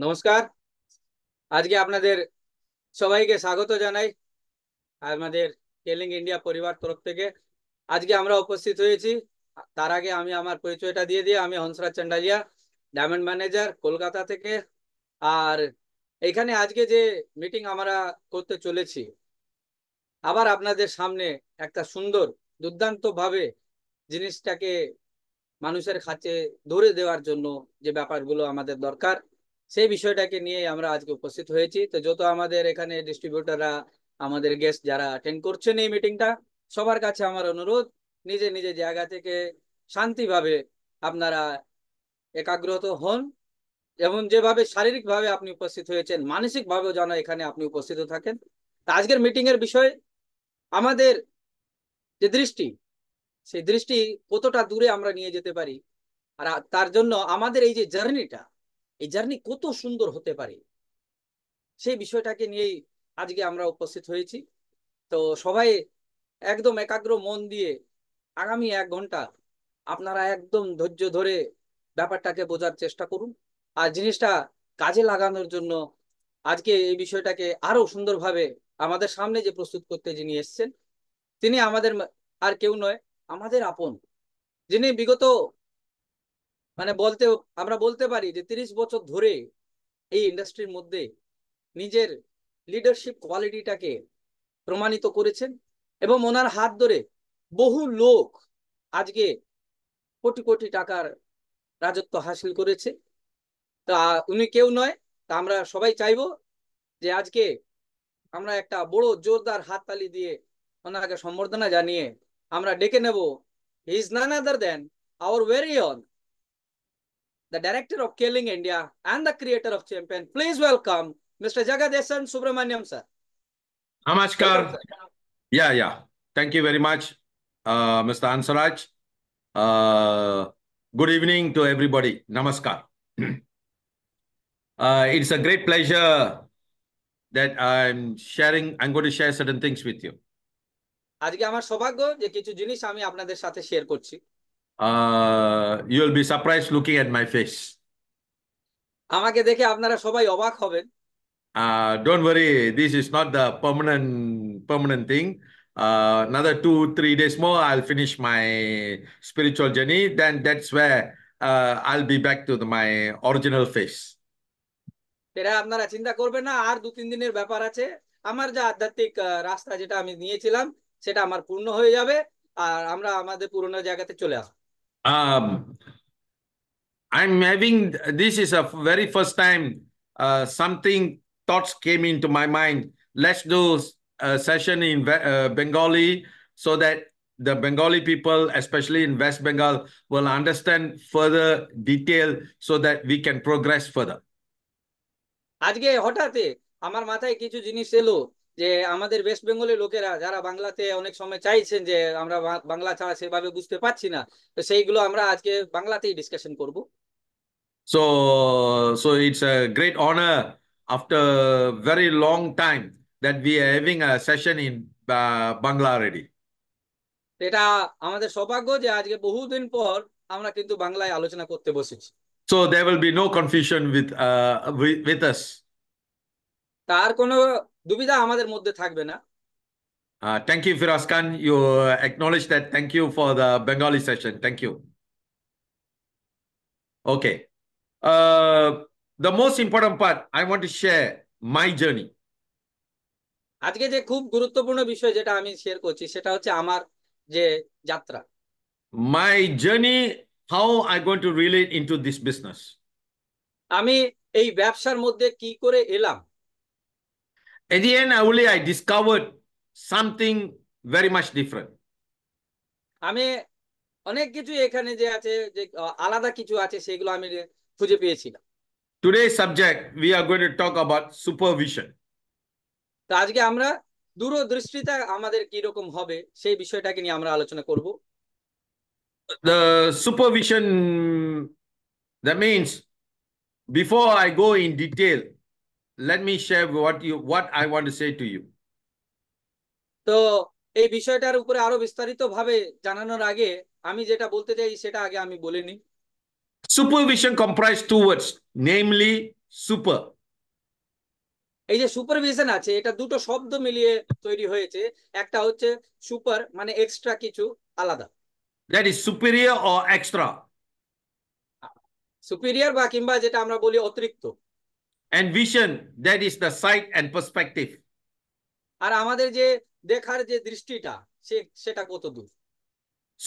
নমস্কার। আজকে আপনাদের সবাইকে স্বাগত জানাই আমাদের কেলিং ইন্ডিয়া পরিবার তরফ থেকে। আজকে আমরা উপস্থিত হয়েছি। তার আগে আমি আমার পরিচয়টা দিয়ে দিই। আমি হংসরাজ চন্ডালিয়া, ডায়মন্ড ম্যানেজার, কলকাতা থেকে। আর এখানে আজকে যে মিটিং আমরা করতে চলেছি, আবার আপনাদের সামনে একটা সুন্দর দুর্দান্ত ভাবে জিনিসটাকে মানুষের কাছে ধরে দেওয়ার জন্য যে ব্যাপারগুলো আমাদের দরকার, সেই বিষয়টাকে নিয়ে আমরা আজকে উপস্থিত হয়েছি। তো যত আমাদের এখানে ডিস্ট্রিবিউটাররা, আমাদের গেস্ট যারা অ্যাটেন্ড করছেন এই মিটিংটা, সবার কাছে আমার অনুরোধ, নিজে নিজে জায়গা থেকে শান্তিভাবে আপনারা একাগ্রত হন, যেমন যেভাবে শারীরিকভাবে আপনি উপস্থিত হয়েছেন মানসিকভাবেও যেন এখানে আপনি উপস্থিত থাকেন। তা আজকের মিটিং এর বিষয় আমাদের যে দৃষ্টি, সেই দৃষ্টি কতটা দূরে আমরা নিয়ে যেতে পারি, আর তার জন্য আমাদের এই যে জার্নিটা, এই জার্নি কত সুন্দর হতে পারে, সেই বিষয়টাকে নিয়েই আজকে আমরা উপস্থিত হয়েছি। তো সবাই একদম একাগ্র মন দিয়ে আগামী 1 ঘন্টা আপনারা একদম ধৈর্য ধরে ব্যাপারটাকে বোঝার চেষ্টা করুন। আর জিনিসটা কাজে লাগানোর জন্য আজকে এই বিষয়টাকে আরো সুন্দরভাবে আমাদের সামনে যে প্রস্তুত করতে যিনি এসছেন, তিনি আমাদের আর কেউ নয়, আমাদের আপন, যিনি বিগত মানে বলতে আমরা বলতে পারি যে 30 বছর ধরে এই ইন্ডাস্ট্রির মধ্যে নিজের লিডারশিপ কোয়ালিটিটাকে প্রমাণিত করেছেন, এবং ওনার হাত ধরে বহু লোক আজকে কোটি কোটি টাকার রাজত্ব হাসিল করেছে। তা উনি কেউ নয়, তা আমরা সবাই চাইবো যে আজকে আমরা একটা বড় জোরদার হাততালি দিয়ে ওনাকে সম্বর্ধনা জানিয়ে আমরা ডেকে নেব। He is none other than our very own, the director of Killing India and the creator of Champion. Please welcome Mr. Jagadesan Subramaniam, sir. Welcome, Namaskar. sir. Yeah. Thank you very much, Mr. Ansaraj. Good evening to everybody. Namaskar. It's a great pleasure that I'm going to share certain things with you. আজকে আমার সৌভাগ্য যে কিছু জিনিস আমি আপনাদের সাথে share করছি। You'll be surprised looking at my face. আমাকে দেখে আপনারা সবাই অবাক হবেন। Don't worry, this is not the permanent thing. Another 2-3 days more, I'll finish my spiritual journey. Then that's where I'll be back to my original face. এটা আপনারা চিন্তা করবেন না, আর 2-3 দিনের ব্যাপার আছে। আমার যে আধ্যাত্মিক রাস্তা যেটা আমি নিয়েছিলাম সেটা আমার পূর্ণ হয়ে যাবে, আর আমরা আমাদের পুরনো জায়গাতে চলে আসবো। Um, I'm having this is a very first time something thoughts came into my mind. Let's do a session in Bengali so that the Bengali people, especially in West Bengal, will understand further detail so that we can progress further. আজকে হঠাৎ আমার মাথায় কিছু জিনিস এলো যে আমাদের West বেঙ্গলের লোকেরা যারা বাংলাতে অনেক সময় চাইছেন যে আমরা বাংলা ছাড়া সেভাবে বুঝতে পারছি না, তো সেইগুলো আমরা আজকে বাংলাতেই ডিসকাশন করব। So it's a great honor after a very long time that we are having a session in Bangla already. এটা আমাদের সৌভাগ্য যে আজকে বহুদিন পর আমরা কিন্তু বাংলায় আলোচনা করতে বসেছি। So there will be no confusion with us. তার কোনো দুবিধা আমাদের মধ্যে থাকবে না। Thank you, Firas Khan. You acknowledge that. Thank you for the Bengali session. Thank you. Okay. The most important part, I want to share my journey. আজকে যে খুব গুরুত্বপূর্ণ বিষয় যেটা আমি শেয়ার করছি সেটা হচ্ছে আমার যে যাত্রা, My journey, how I'm going to relate into this business. আমি এই ব্যবসার মধ্যে কি করে এলাম। At the end, only I discovered something very much different. আমি অনেক কিছু এখানে যে আছে, যে আলাদা কিছু আছে, সেগুলো আমি খুঁজে পেয়েছিলাম। Today's subject, we are going to talk about supervision. তো আজকে আমরা দূরদৃষ্টিতা আমাদের কি রকম হবে সেই বিষয়টাকে নিয়ে আমরা আলোচনা করব। The supervision, that means before I go in detail, let me share what I want to say to you. তো এই বিষয়টার উপরে আরো বিস্তারিত ভাবে জানানোর আগে আমি যেটা বলতে চাই সেটা আগে আমি বলে নিই। Supervision comprised two words, namely super. এই যে সুপারভিশন আছে, এটা দুটো শব্দ মিলিয়ে তৈরি হয়েছে। একটা হচ্ছে সুপার, মানে এক্সট্রা কিছু, আলাদা। That is superior or extra. Superior বা কিংবা যেটা আমরা বলি অতিরিক্ত। And vision, that is the sight and perspective. আর আমাদের যে দেখার যে দৃষ্টিটা, সেটা কত দূর।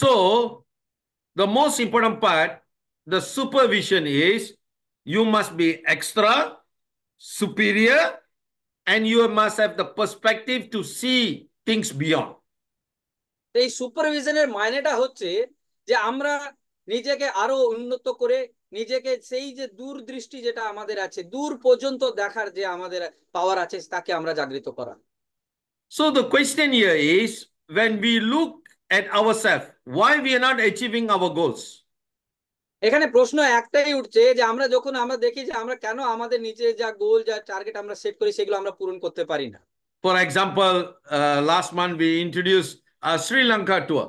So, the most important part, the supervision is you must be extra, superior, and you must have the perspective to see things beyond. এই সুপারভিশনের মাইনেটা হচ্ছে যে আমরা নিজেকে আরো উন্নত করে, নিজেকে সেই যে দূরদৃষ্টি যেটা আমাদের আছে, দূর পর্যন্ত দেখার যে আমাদের পাওয়ার আছে, তাকে আমরা জাগৃত করা। So the question here is, when we look at ourselves, why we are not achieving our goals? এখানে প্রশ্ন একটাই উঠছে যে আমরা দেখি যে আমরা কেন আমাদের নিচে যা গোল, যা টার্গেট আমরা সেট করি, সেগুলো আমরা পূরণ করতে পারি না। For example, last month we introduced a Sri Lanka tour.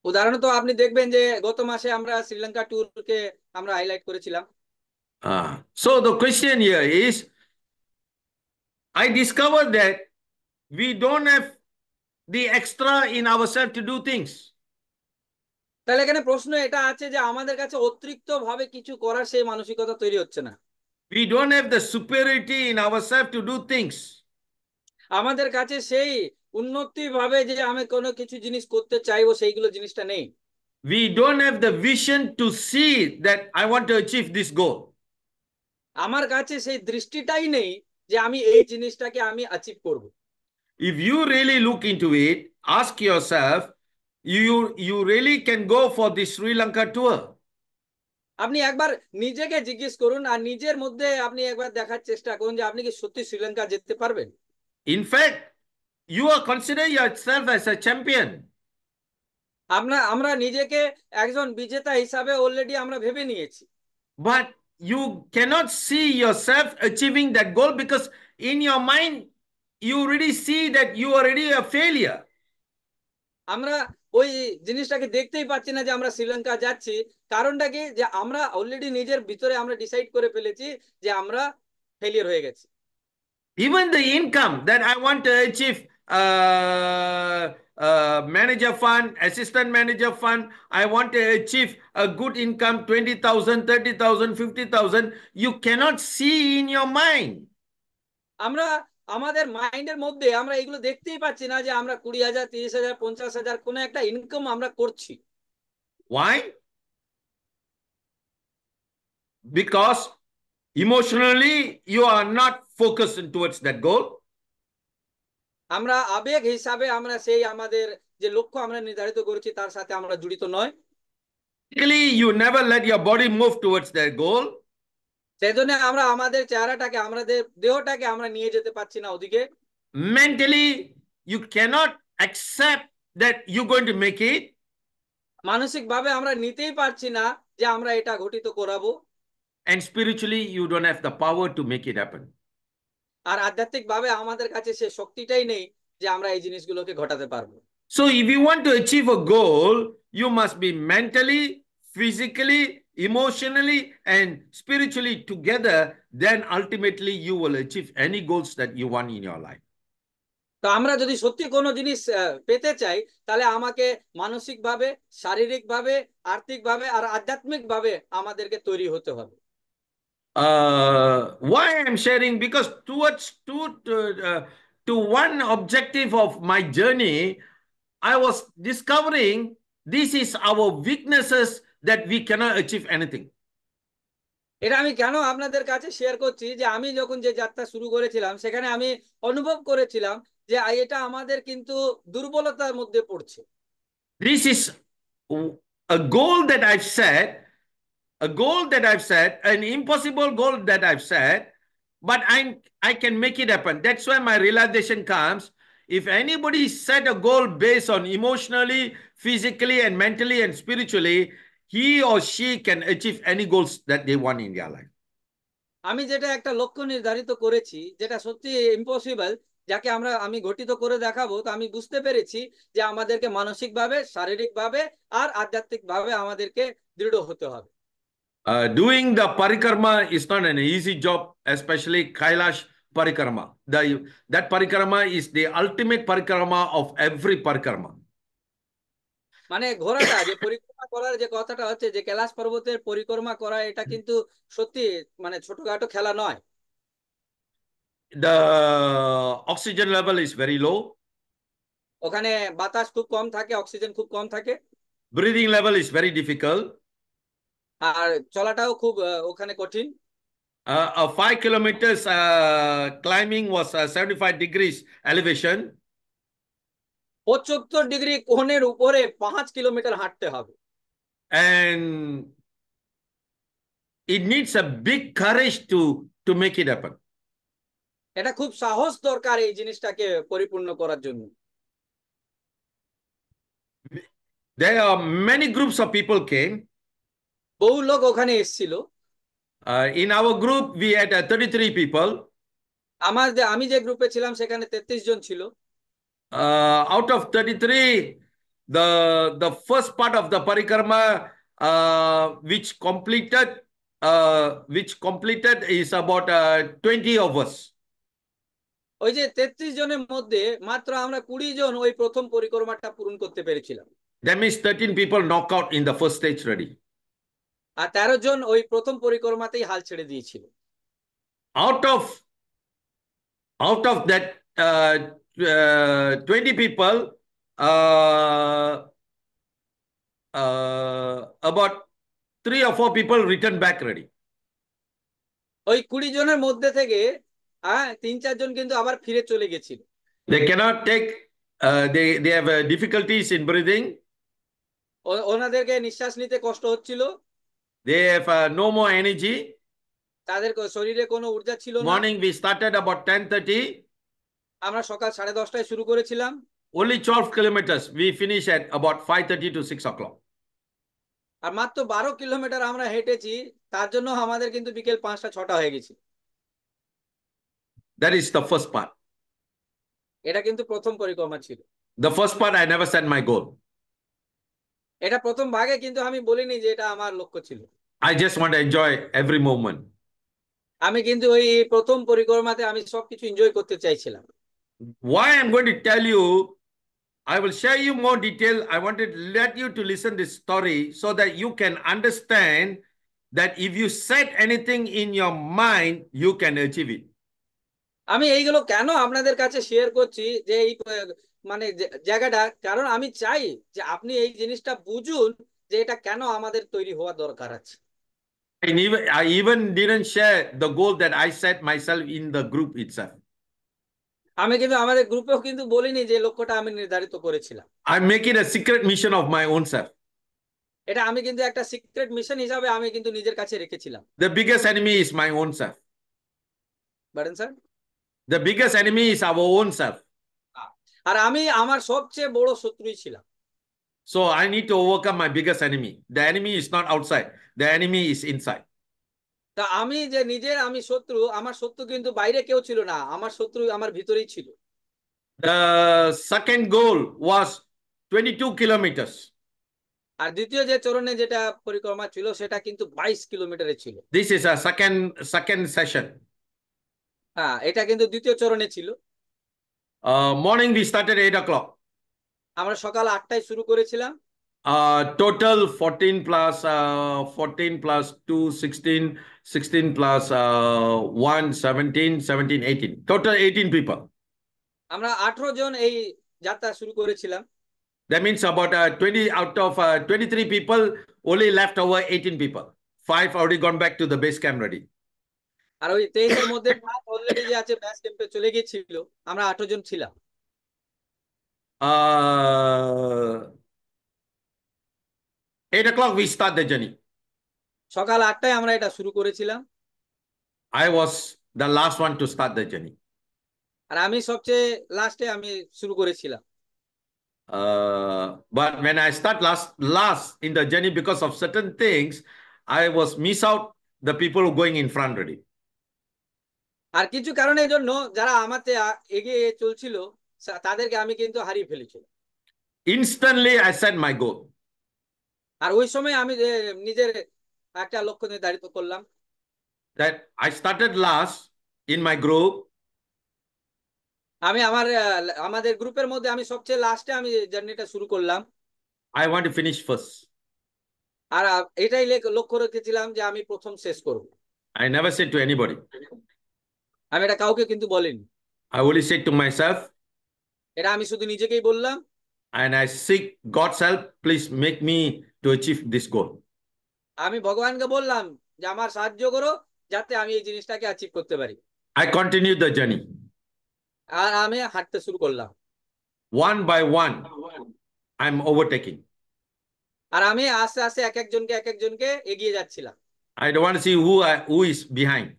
উদাহরণত আপনি দেখবেন যে গত মাসে আমরা শ্রীলঙ্কা ট্যুরকে আমরা হাইলাইট করেছিলাম। So the question here is, I discovered that we don't have the extra in ourselves to do things. তাহলে এখানে প্রশ্ন এটা আছে যে আমাদের কাছে অতিরিক্ত ভাবে কিছু করার সেই মানসিকতা তৈরি হচ্ছে না। We don't have the superiority in ourselves to do things. আমাদের কাছে সেই উন্নতি ভাবে যে আমি কোনো কিছু জিনিস করতে চাইবো, সেইগুলো জিনিসটা নেই। We don't have the vision to see that I want to achieve this goal. আমার কাছে সেই দৃষ্টিটাই নেই যে আমি এই জিনিসটাকে আমি অ্যাচিভ করব। If you really look into it, ask yourself, you really can go for the Sri Lanka tour. আপনি একবার নিজেকে জিজ্ঞেস করুন, আর নিজের মধ্যে আপনি একবার দেখার চেষ্টা করুন যে আপনি কি সত্যি শ্রীলঙ্কা যেতে পারবেন। In fact, you are consider yourself as a champion. আমরা নিজেকে একজন বিজেতা হিসাবে অলরেডি আমরা ভেবে নিয়েছি। But you cannot see yourself achieving that goal because in your mind, you already see that you are already a failure. আমরা ওই জিনিসটাকে দেখতেই পাচ্ছি না যে আমরা শ্রীলঙ্কা যাচ্ছি। কারণটা কি, যে আমরা অলরেডি নিজের ভিতরে আমরা ডিসাইড করে ফেলেছি যে আমরা ফেলিয়ার হয়ে গেছি। Even the income that I want to achieve, manager fund, assistant manager fund, I want to achieve a good income, 20,000, 30,000, 50,000. You cannot see in your mind. আমরা আমাদের মাইন্ডের মধ্যে আমরা এগুলো দেখতেই পাচ্ছি না যে আমরা 20,000, 30,000, 50,000 কোনো একটা ইনকাম আমরা করছি। Why? Because emotionally you are not focused towards that goal. আমরা আবেগ হিসাবে আমরা সেই আমাদের যে লক্ষ্য আমরা নির্ধারিত করেছি তার সাথে আমরা জড়িত নয়। Physically, you never let your body move towards that goal. সেই জন্য আমরা আমাদের চেহারাটাকে, আমাদের দেহটাকে আমরা নিয়ে যেতে পারছি না ওদিকে। Mentally, you cannot accept that you're going to make it. মানসিক ভাবে আমরা নিতেই পারছি না যে আমরা এটা ঘটিত করাবো। And spiritually, you don't have the power to make it happen. আর আধ্যাত্মিক ভাবে আমাদের কাছে সে শক্তিটাই নেই যে আমরা এই জিনিসগুলোকে ঘটাতে পারবো। So if you want to achieve a goal, you must be mentally, physically, emotionally, and spiritually together. Then ultimately you will achieve any goals that you want in your life. তো আমরা যদি সত্যি কোনো জিনিস পেতে চাই, তাহলে আমাকে মানসিক ভাবে, শারীরিক ভাবে, আর্থিক ভাবে আর আধ্যাত্মিক ভাবে আমাদেরকে তৈরি হতে হবে। Why I'm sharing? Because to one objective of my journey, I was discovering this is our weaknesses that we cannot achieve anything. এটা আমি কেন আপনাদের কাছে শেয়ার করছি, যে আমি যখন যে যাত্রা শুরু করেছিলাম সেখানে আমি অনুভব করেছিলাম যে এটা আমাদের কিন্তু দুর্বলতার মধ্যে পড়ছে। This is a goal that I've set, an impossible goal that I've set, but I can make it happen. That's why my realization comes. If anybody set a goal based on emotionally, physically, and mentally and spiritually, he or she can achieve any goals that they want in their life. আমি যেটা একটা লক্ষ্য নির্ধারিত করেছি, যেটা সত্যি impossible, যাকে আমি গঠিত করে দেখাবো, তো আমি বুঝতে পেরেছি যে আমাদেরকে মানসিক ভাবে, শারীরিক ভাবে আর আধ্যাত্মিক ভাবে আমাদেরকে দৃঢ় হতে হবে। Doing the parikrama is not an easy job, especially Kailash parikrama. That parikrama is the ultimate parikrama of every parikrama. মানে ঘোরাটা যে পরিক্রমা করার যে কথাটা হচ্ছে, যে কৈলাস পর্বতের পরিক্রমা করা, এটা কিন্তু সত্যি মানে ছোটখাটো খেলা নয়। The oxygen level is very low. ওখানে বাতাস খুব কম থাকে, অক্সিজেন খুব কম থাকে। Breathing level is very difficult. আর চলাটাও খুব ওখানে কঠিন। 5 kilometers climbing was 75 degrees elevation. 75 degree কোণের উপরে 5 কিলোমিটার হাঁটতে হবে। And it needs a big courage to make it happen. এটা খুব সাহস দরকার এই জিনিসটাকে পরিপূর্ণ করার জন্য। There are many groups of people came. বহু লোক ওখানে এসেছিল। In our group, we had 33 people. আমি যে গ্রুপে ছিলাম সেখানে 33 জন ছিল। Out of 33, the first part of the parikrama which completed is about 20 of us. ওই যে 33 জনের মধ্যে মাত্র আমরা 20 জন ওই প্রথম পরিক্রমাটা পূরণ করতে পেরেছিলাম। That means 13 people knock out in the first stage ready. আর 13 জন ওই প্রথম পরিক্রমাতেই হাল ছেড়ে দিয়েছিল। Out of that 20 people, about 3 or 4 people return back ready. ওই 20 জনের মধ্যে থেকে 3-4 জন কিন্তু আবার ফিরে চলে গেছিল। They cannot take, they have difficulties in breathing. ওনাদেরকে নিঃশ্বাস নিতে কষ্ট হচ্ছিল। They have no more energy. তাদের শরীরে কোনো ঊর্জা ছিল না। Morning we started about 10:30. আমরা সকাল 10:30টায় শুরু করেছিলাম। Only 12 kilometers. We finish at about 5:30 to 6 o'clock. আর মাত্র 12 কিলোমিটার আমরা হেঁটেছি, তার জন্য আমাদের কিন্তু বিকেল 5টা-6টা হয়ে গেছে। That is the first part. এটা কিন্তু প্রথম পরিক্রমা ছিল। The first part I never set my goal. এটা প্রথম ভাগে কিন্তু আমি বলিনি যে এটা আমার লক্ষ্য ছিল। I just want to enjoy every moment. আমি কিন্তু ওই প্রথম পরিক্রমাতে আমি সবকিছু এনজয় করতে চাইছিলাম। Why I'm going to tell you, I will share you more detail. I wanted to let you to listen this story so that you can understand that if you set anything in your mind, you can achieve it. আমি এইগুলো কেন আপনাদের কাছে share করছি, যে এই মানে জায়গাটা, কারণ আমি চাই যে আপনি এই জিনিসটা বুঝুন যে এটা কেন আমাদের তৈরি হওয়া দরকার আছে। I even didn't share the goal that I set myself in the group itself. আমি কিন্তু আমাদের গ্রুপেও কিন্তু বলিনি যে লক্ষ্যটা আমি নির্ধারিত করেছিলাম। I make it a secret mission of my own self. এটা আমি কিন্তু একটা সিক্রেট মিশন হিসাবে আমি কিন্তু নিজের কাছে রেখেছিলাম। The biggest enemy is my own self. বলেন sir. The biggest enemy is our own self. আর আমি আমার সবচেয়ে বড় শত্রুই ছিলাম। So I need to overcome my biggest enemy. The enemy is not outside. The enemy is inside. তা আমি যে আমি শত্রু, আমার শত্রু কিন্তু বাইরে কেউ ছিল না, আমার শত্রু আমার ভিতরেই ছিল। The second goal was 22 kilometers. আর দ্বিতীয় যে চরণে যেটা পরিক্রমা ছিল সেটা কিন্তু 22 কিলোমিটারের ছিল। This is a second session. এটা কিন্তু দ্বিতীয় চরণে ছিল। Morning we started 8 o'clock. আমরা সকাল 8টায় শুরু করেছিলাম। Total 14 plus 2, 16, 16 plus 1, 17, 17, 18. Total 18 people. আমরা 18 জন এই যাত্রা শুরু করেছিলাম। That means about 20 out of 23 people, only left over 18 people. 5 already gone back to the base camp ready. আর ওই 23-এর মধ্যে অলরেডি যে আছে ব্যাস ক্যাম্পে চলে গিয়েছিল, আমরা 18 জন ছিলাম। 8 o'clock we start the journey. সকাল 8টায় আমরা এটা শুরু করেছিলাম। I was the last one to start the journey. আর আমি সবচেয়ে লাস্টে আমি শুরু করেছিলাম। But when I start last in the journey because of certain things, I was miss out the people who going in front already. আর কিছু কারণের জন্য যারা আমাতে এগিয়ে চলছিল তাদেরকে আমি কিন্তু হারিয়ে ফেলেছিলাম। Instantly I set my goal. আর ওই সময় আমি নিজের একটা লক্ষ্য নির্ধারিত করলাম। that I started last in my group. আমি আমাদের গ্রুপের মধ্যে আমি সবচেয়ে লাস্টে আমি জার্নিটা শুরু করলাম। I want to finish first. আর এটাই লক্ষ্য রেখেছিলাম যে আমি প্রথম শেষ করব। I never said to anybody. আমি এটা কাউকে কিন্তু বলিনি। I only said to myself, এটা আমি শুধু নিজেকেই বললাম। and I seek God's help. Please make me to achieve this goal. আমি ভগবানকে বললাম যে আমার সাহায্য করো যাতে আমি এই জিনিসটাকে অ্যাচিভ করতে পারি। I continued the journey. আর আমি হাঁটতে শুরু করলাম। One by one, I'm overtaking. আর আমি আস্তে আস্তে এক একজনকে এগিয়ে যাচ্ছিলাম। I don't want to see who is behind.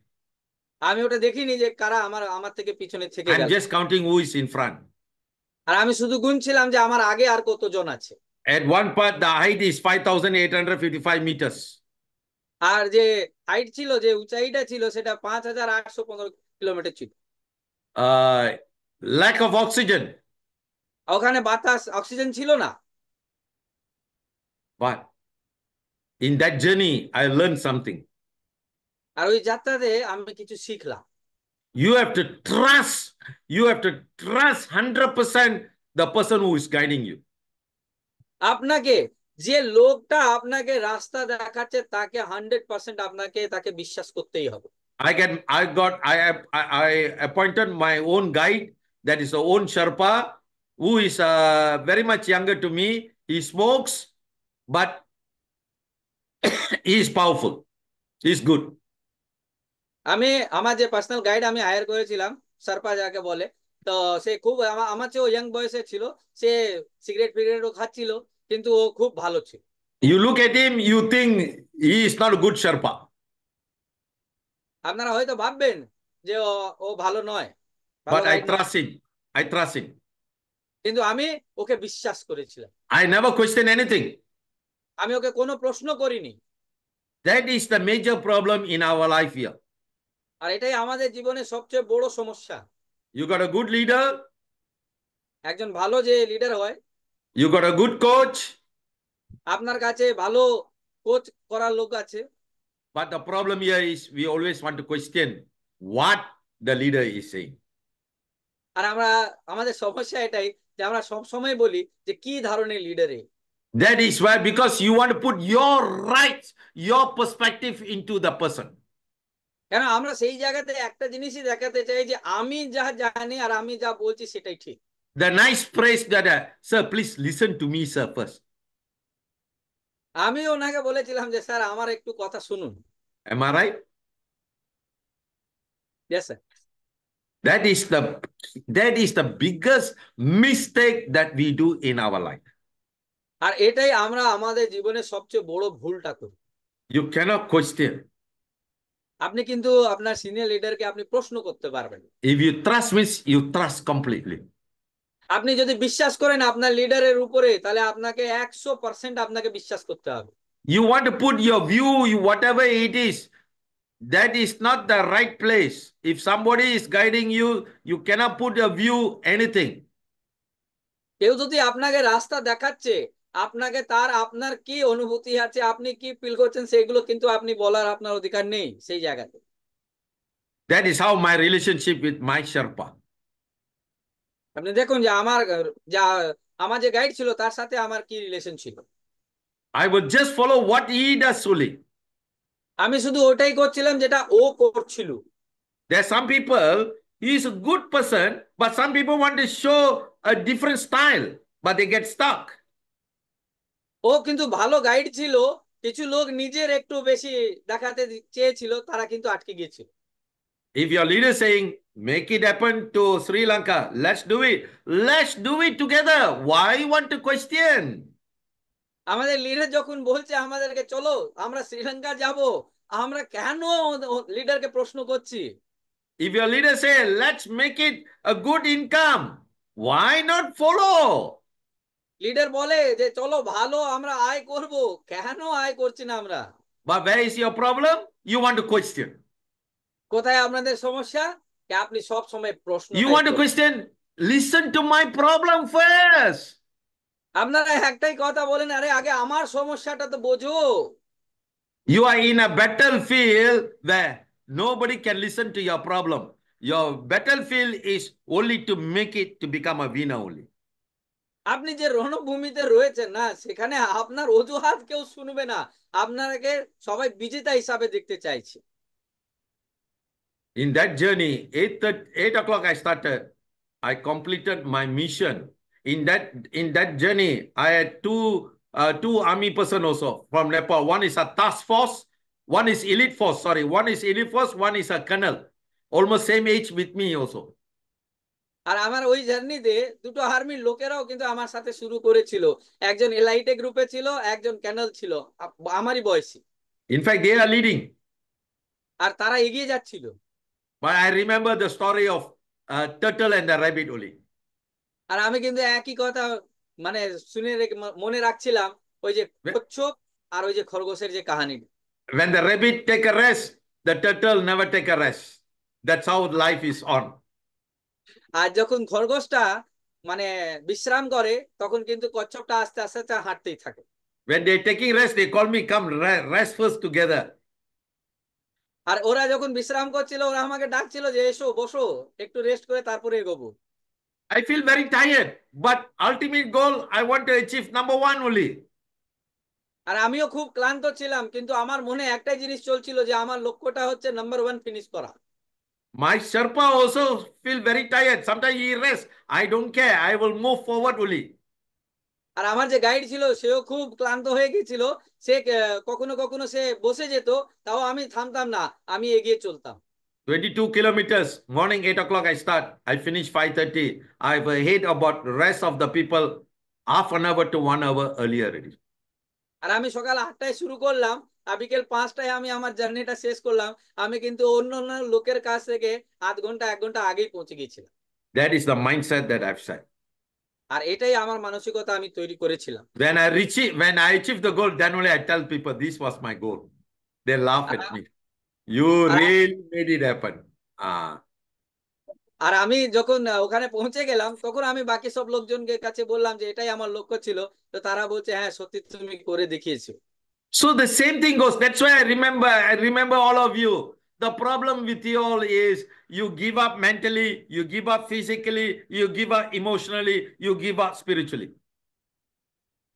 আমি ওটা দেখিনি যে কারা আমার আমার থেকে পিছনে থেকে I'm গেল। just counting who is in front. আর আমি শুধু গুনছিলাম যে আমার আগে আর কতজন আছে। At one part, the height is 5,855 meters. আর যে হাইট ছিল, যে উঁচাইটা ছিল, সেটা 5,815 ছিল। Uh, Lack of oxygen. ওখানে বাতাস, অক্সিজেন ছিল না। But in that journey, I learned something. আর ওই যাত্রাতে আমি কিছু শিখলাম। You have to trust. You have to trust 100% the person who is guiding you. আপনাকে, যে লোকটা আপনাকে রাস্তা দেখাচ্ছে, তাকে 100% আপনাকে তাকে বিশ্বাস করতেই হবে। I appointed my own guide, that is the own Sherpa, who is very much younger to me. He smokes, but he is powerful. He is good. আমি আমার যে পার্সোনাল গাইড আমি হায়ার করেছিলাম, সারপা যাকে বলে, তো সে খুব আমার চেয়েও ইয়াং বয়সে ছিল। সে সিগারেট ফিগারেটও খাচ্ছিল, কিন্তু ও খুব ভালো ছিল। You look at him, you think he is not a good Sherpa. আপনারা হয়তো ভাববেন যে ও ও ভালো নয়, ভালো But I গাইড নয়, trust him. I trust him. কিন্তু আমি ওকে বিশ্বাস করেছিলাম। I never question anything. আমি ওকে কোনো প্রশ্ন করিনি। That is the major problem in our life here. আর এটাই আমাদের জীবনে সবচেয়ে বড় সমস্যা। You got a good leader, একজন ভালো যে লিডার হয়, you got a good coach, আপনার কাছে ভালো কোচ করার লোক আছে, but the problem here is we always want to question what the leader is saying. আর আমাদের সমস্যা এটাই যে আমরা সব সময় বলি যে কি ধরনের লিডারে। That is why, because you want to put your rights, your perspective into the person. কেন আমরা সেই জায়গাতে একটা জিনিসই দেখাতে চাই যে আমি যা জানি আর আমি যা বলছি সেটাই ঠিক। The nice phrase that, sir, please listen to me, sir, first. আমি ওনাকে বলেছিলাম যে স্যার আমার একটু কথা শুনুন। Am I right? Yes sir. That is the biggest mistake that we do in our life. আর এটাই আমরা আমাদের জীবনে সবচেয়ে বড় ভুলটা করি। You cannot question. আপনি কিন্তু আপনার সিনিয়র লিডারকে আপনি প্রশ্ন করতে পারবেন। If you trust means you trust completely. আপনি যদি বিশ্বাস করেন আপনার লিডারের উপরে, তাহলে আপনাকে 100% আপনাকে বিশ্বাস করতে হবে। You want to put your view, whatever it is, that is not the right place. If somebody is guiding you, you cannot put your view anything. কেউ যদি আপনাকে রাস্তা দেখাচ্ছে, আপনাকে আপনার কি অনুভূতি আছে, আপনি কি ফিল করছেন, সেগুলো কিন্তু আপনি বলার আপনার অধিকার নেই সেই জায়গাতে। That is how my relationship with my Sherpa. আপনি দেখুন যে যা আমার যে গাইড ছিল তার সাথে আমার কি রিলেশন ছিল। I would just follow what he does only. আমি শুধু ওটাই করছিলাম যেটা ও করছিল। There are some people, he is a good person, but some people want to show a different style, but they get stuck. ও কিন্তু ভালো guide ছিল, কিছু লোক নিজের একটু বেশি দেখাতে চেয়েছিল, তারা কিন্তু আটকে গিয়েছিল। If your leader is saying, make it happen to Sri Lanka, let's do it. Let's do it together. Why you want to question? আমাদের লিডার যখন বলছে আমাদেরকে চলো আমরা শ্রীলঙ্কা যাব, আমরা কেন লিডারকে প্রশ্ন করছি? If your leader say, let's make it a good income, why not follow? Leader বলে যে চলো ভালো আমরা আয় করব, কেন আয় করছি না আমরা? But where is your problem? You want to question. কোথায় আপনাদের সমস্যা? আপনি সব সময় প্রশ্ন You want to question? Listen to my problem first. আপনারা একটাই কথা বলেন, আরে আগে আমার সমস্যাটা তো বোঝো। You are in a battlefield where nobody can listen to your problem. Your battlefield is only to make it to become a winner only. আপনি যে রণভূমিতে রয়েছেন না, সেখানে আপনার অজুহাত কেউ শুনবে না, আপনাকে সবাই বিজেতা হিসাবে দেখতে চাইছে। In that journey, 8 o'clock I started. I completed my mission. In that journey, I had two army person also from Nepal. One is a task force, one is elite force. Sorry, one is elite force, one is a colonel. Almost same age with me also. আর আমার ওই জার্নিতে দুটো আর্মির লোকেরাও কিন্তু আমার সাথে শুরু করেছিল। একজন এলাইটে গ্রুপে ছিল, একজন ক্যানেল ছিল, আমারই বয়সী। In fact, they are leading. আর তারা এগিয়ে যাচ্ছিল। But I remember the story of turtle and the rabbit only. আর আমি কিন্তু একই কথা মানে শুনে মনে রাখছিলাম, ওই যে কচ্ছপ আর ওই যে খরগোশের যে কাহিনী। When the rabbit take a rest, the turtle never take a rest. That's how life is on. আর যখন খরগোশটা মানে বিশ্রাম করে, তখন কিন্তু কচ্ছপটা আস্তে আস্তে হাঁটতেই থাকে। When they're taking rest, they call me, come rest first together. আর ওরা যখন বিশ্রাম করছিল, ওরা আমাকে ডাকছিল যে এসো বসো, একটু রেস্ট করে তারপরে এগোবো। I feel very tired, but ultimate goal, I want to achieve number one only. আর আমিও খুব ক্লান্ত ছিলাম, কিন্তু আমার মনে একটাই জিনিস চলছিল যে আমার লক্ষ্যটা হচ্ছে নাম্বার 1 ফিনিশ করা। My Sherpa also feel very tired. Sometimes he rests. I don't care. I will move forward only. আর আমার যে গাইড ছিল, সেও খুব ক্লান্ত হয়ে গেছিল। সে কখনো কখনো সে বসে যেত, তাও আমি থামতাম না, আমি এগিয়ে চলতাম। 22 kilometers. Morning 8 o'clock I start. I finish 5:30. I've ahead about the rest of the people half an hour to 1 hour earlier already. আর আমি সকাল 8টায় শুরু করলাম, আর বিকেল 5টায় আমি আমার জার্নিটা শেষ করলাম। আমি কিন্তু অন্য অন্য লোকের কাছ থেকে আধ ঘন্টা 1 ঘন্টা আগেই পৌঁছে গিয়েছিলাম। That is the mindset that I've set. আর এটাই আমার মানসিকতা আমি তৈরি করেছিলাম। When I achieve the goal, then only I tell people this was my goal. They laugh R at me. You R really made it happen. Ah. আর আমি যখন ওখানে পৌঁছে গেলাম, তখন আমি বাকি সব লোকজনকে কাছে বললাম যে এটাই আমার লক্ষ্য ছিল। তো তারা বলছে হ্যাঁ সত্যি তুমি করে দেখিয়েছো। So the same thing goes. That's why I remember all of you. The problem with you all is you give up mentally, you give up physically, you give up emotionally, you give up spiritually.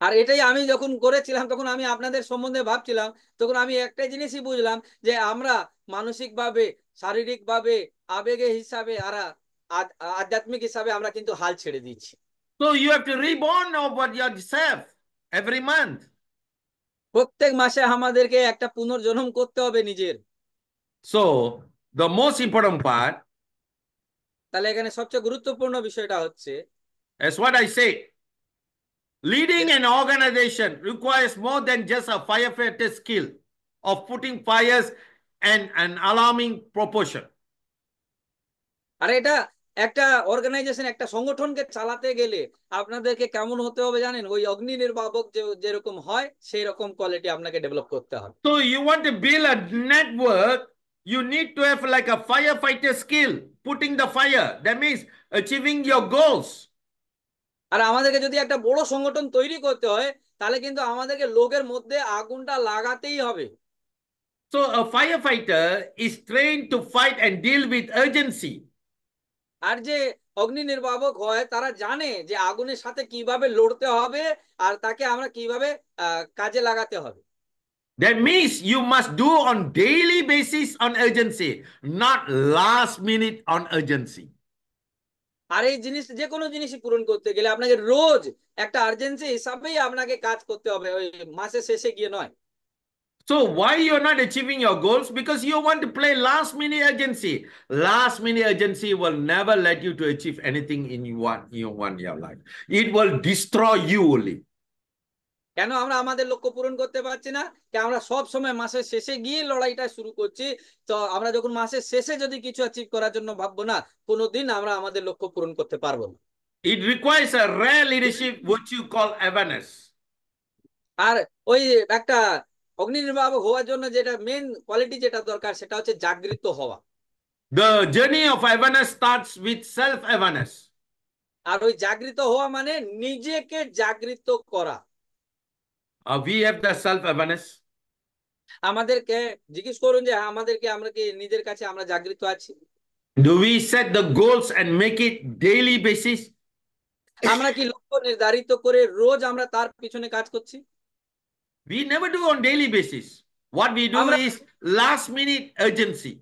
আর এটাই আমি যখন করেছিলাম, তখন আমি আপনাদের সম্বন্ধে ভাবছিলাম, তখন আমি একটাই জিনিসই বুঝলাম যে আমরা মানসিক ভাবে, শারীরিক ভাবে, আবেগে হিসাবে আর আধ্যাত্মিক হিসাবে আমরা কিন্তু হাল ছেড়ে দিচ্ছি। So you have to reborn over yourself every month. প্রত্যেক মাসে আমাদেরকে একটা পুনর্জন্ম করতে হবে নিজের। So the most important part, তাহলে এখানে সবচেয়ে গুরুত্বপূর্ণ বিষয়টা হচ্ছে, as what I say, leading an organization requires more than just a firefighter skill of putting fires and an alarming proportion. আর এটা একটা অর্গানাইজেশন, একটা সংগঠনকে চালাতে গেলে আপনাদেরকে কেমন হতে হবে জানেন? ওই অগ্নি নির্বাপক যেরকম হয়, সেই রকম কোয়ালিটি আপনাকে ডেভেলপ করতে হবে। So you want to build a network, you need to have like a firefighter skill, putting the fire. That means achieving your goals. আর আমাদেরকে যদি একটা বড় সংগঠন তৈরি করতে হয়, তাহলে কিন্তু আমাদেরকে লোকের মধ্যে আগুনটা লাগাতেই হবে। So a firefighter is trained to fight and deal with urgency. আর যে অগ্নি নির্বাপক হয়, তারা জানে যে আগুনের সাথে কিভাবে লড়তে হবে আর তাকে আমরা কিভাবে কাজে লাগাতে হবে। That means you must do on daily basis on urgency, not last minute on urgency. আর এই জিনিস, যে কোনো জিনিসই পূরণ করতে গেলে আপনাকে রোজ একটা আর্জেন্সি হিসাবেই আপনাকে কাজ করতে হবে, ওই মাসের শেষে গিয়ে নয়। So why you're not achieving your goals? Because you want to play last minute urgency. Last minute urgency will never let you to achieve anything in your life. It will destroy you only. কেন আমরা আমাদের লক্ষ্য পূরণ করতে পারছি না? কেন আমরা সব সময় মাসের শেষে গিয়ে লড়াইটা শুরু করছি? তো আমরা যখন মাসের শেষে যদি কিছু অ্যাচিভ করার জন্য ভাববো না, কোনোদিন আমরা আমাদের লক্ষ্য পূরণ করতে পারবো না। It requires a rare leadership, which you call awareness. আর ওই একটা অগ্নি নির্বাপক হওয়ার জন্য যেটা মেন কোয়ালিটি যেটা দরকার, সেটা হচ্ছে জাগৃত হওয়া। The journey of awareness starts with self-awareness. আর ওই জাগৃত হওয়া মানে নিজেকে জাগৃত করা। We have the self-awareness. আমাদেরকে জিজ্ঞেস করুন যে আমাদেরকে, আমরা কি নিজের কাছে আমরা জাগৃত আছি? Do we set the goals and make it daily basis? আমরা কি লক্ষ্য নির্ধারিত করে রোজ আমরা তার পিছনে কাজ করছি? We never do on daily basis. What we do আমরা is last minute urgency.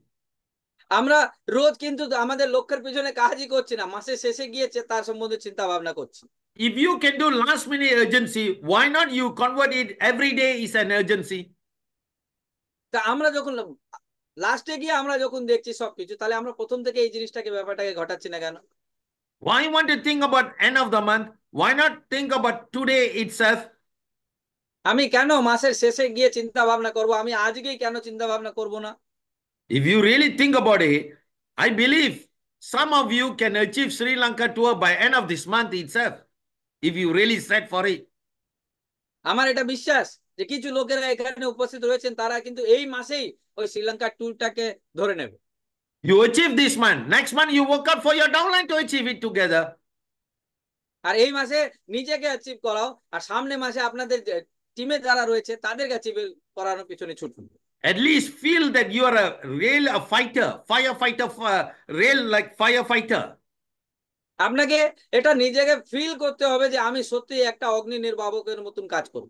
আমরা রোজ কিন্তু আমাদের লক্ষ্যের পিছনে কাজই করছি না, মাসের শেষে গিয়েছে তার সম্বন্ধে চিন্তা ভাবনা করছি। If you can do last minute urgency, why not you convert it every day is an urgency? তা আমরা যখন লাস্টে গিয়ে আমরা যখন দেখছি সবকিছু, তাহলে আমরা প্রথম থেকে এই জিনিসটাকে, ব্যাপারটাকে ঘটাচ্ছি না কেন? Why you want to think about end of the month? Why not think about today itself? আমি কেন মাসের শেষে গিয়ে চিন্তা ভাবনা করব? আমি আজকেই কেন চিন্তা ভাবনা করব না? If you really think about it, I believe some of you can achieve Sri Lanka tour by end of this month itself. If you really set for it. আমার এটা বিশ্বাস যে কিছু লোকেরা এখানে উপস্থিত রয়েছেন, তারা কিন্তু এই মাসেই ওই শ্রীলঙ্কা ট্যুরটাকে ধরে নেবে। You achieve this month. Next month you work out for your downline to achieve it together. আর এই মাসে নিজেকে অ্যাচিভ করাও, আর সামনে মাসে আপনাদের টিমে যারা রয়েছে তাদেরকে অ্যাচিভ করানোর পিছনে ছুটুন। At least feel that you are a fighter, firefighter, real like firefighter. আপনাকে এটা নিজেকে ফিল করতে হবে যে আমি সত্যি একটা অগ্নি নির্বাপকের মতন কাজ করব।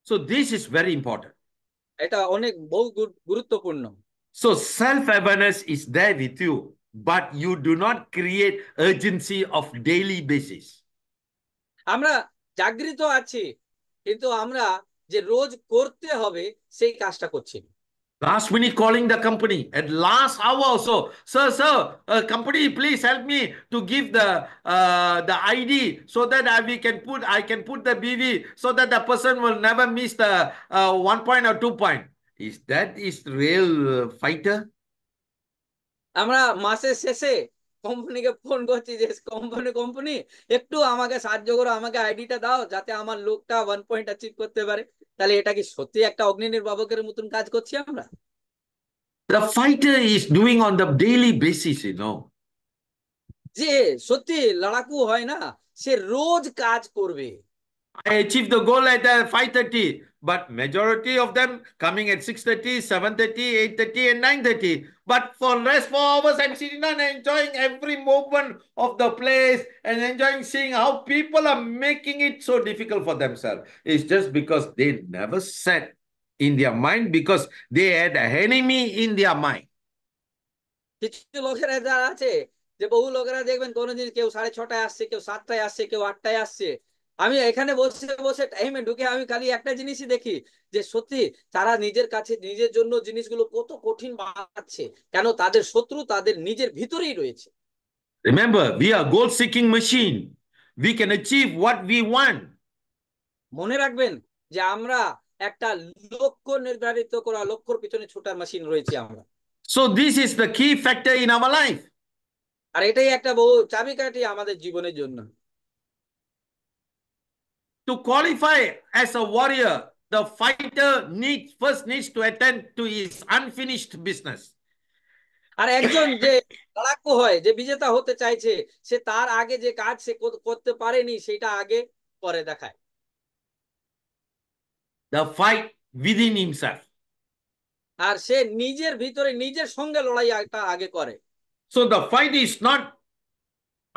So this is very important. এটা অনেক বহু গুরুত্বপূর্ণ। So self-awareness is there with you, but you do not create urgency of daily basis. আমরা জাগৃত আছি, কিন্তু আমরা যে রোজ করতে হবে সেই কাজটা করছি। Last minute calling the company at last hour also. Sir, company, please help me to give the ID so that I can put the BV so that the person will never miss the 1 point or 2 point. Is real fighter? আমরা মাসের শেষে কোম্পানিকে phone করছি যে company একটু আমাকে সাহায্য করো, আমাকে আইডিটা দাও যাতে আমার লোকটা 1 পয়েন্ট অ্যাচিভ করতে পারে। তাহলে এটা কি সত্যি একটা অগ্নি নির্বাপকের মতন কাজ করছি আমরা? The fighter is doing on the daily basis, যে সত্যি লড়াকু হয় না, সে রোজ কাজ করবে। I achieved the goal at 5:30, but majority of them coming at 6:30, 7:30, 8:30, and 9:30. But for rest 4 hours, I'm sitting down and enjoying every movement of the place and enjoying seeing how people are making it so difficult for themselves. It's just because they never set in their mind because they had an enemy in their mind. কিছু লোকেরা যারা আছে, যে বহু লোকেরা দেখবেন কোনোদিন কেউ 6:30 আসছে, কেউ 7টায় আসছে, কেউ 8টায় আসছে। আমি এখানে বসে বসে টাইমে ঢুকে আমি খালি একটা জিনিসই দেখি, যে সত্যি তারা নিজের কাছে নিজের জন্য জিনিসগুলো কত কঠিন বানাচ্ছে। কেন? তাদের শত্রু তাদের নিজের ভিতরেই রয়েছে। Remember, we are goal-seeking machine. We can achieve what we want. মনে রাখবেন যে আমরা একটা লক্ষ্য নির্ধারিত করা, লক্ষ্যর পিছনে ছোটার মেশিন রয়েছে আমরা। So this is the key factor in our life. আর এটাই একটা বহু চাবিকাঠি আমাদের জীবনের জন্য। To qualify as a warrior, the fighter first needs to attend to his unfinished business. আর একজন যে লড়াকু হয়, যে বিজেতা হতে চাইছে, সে তার আগে যে কাজ সে করতে পারেনি সেটা আগে করে দেখায়। The fight within himself. আর সে নিজের ভিতরে নিজের সঙ্গে লড়াইটা আগে করে। So the fight is not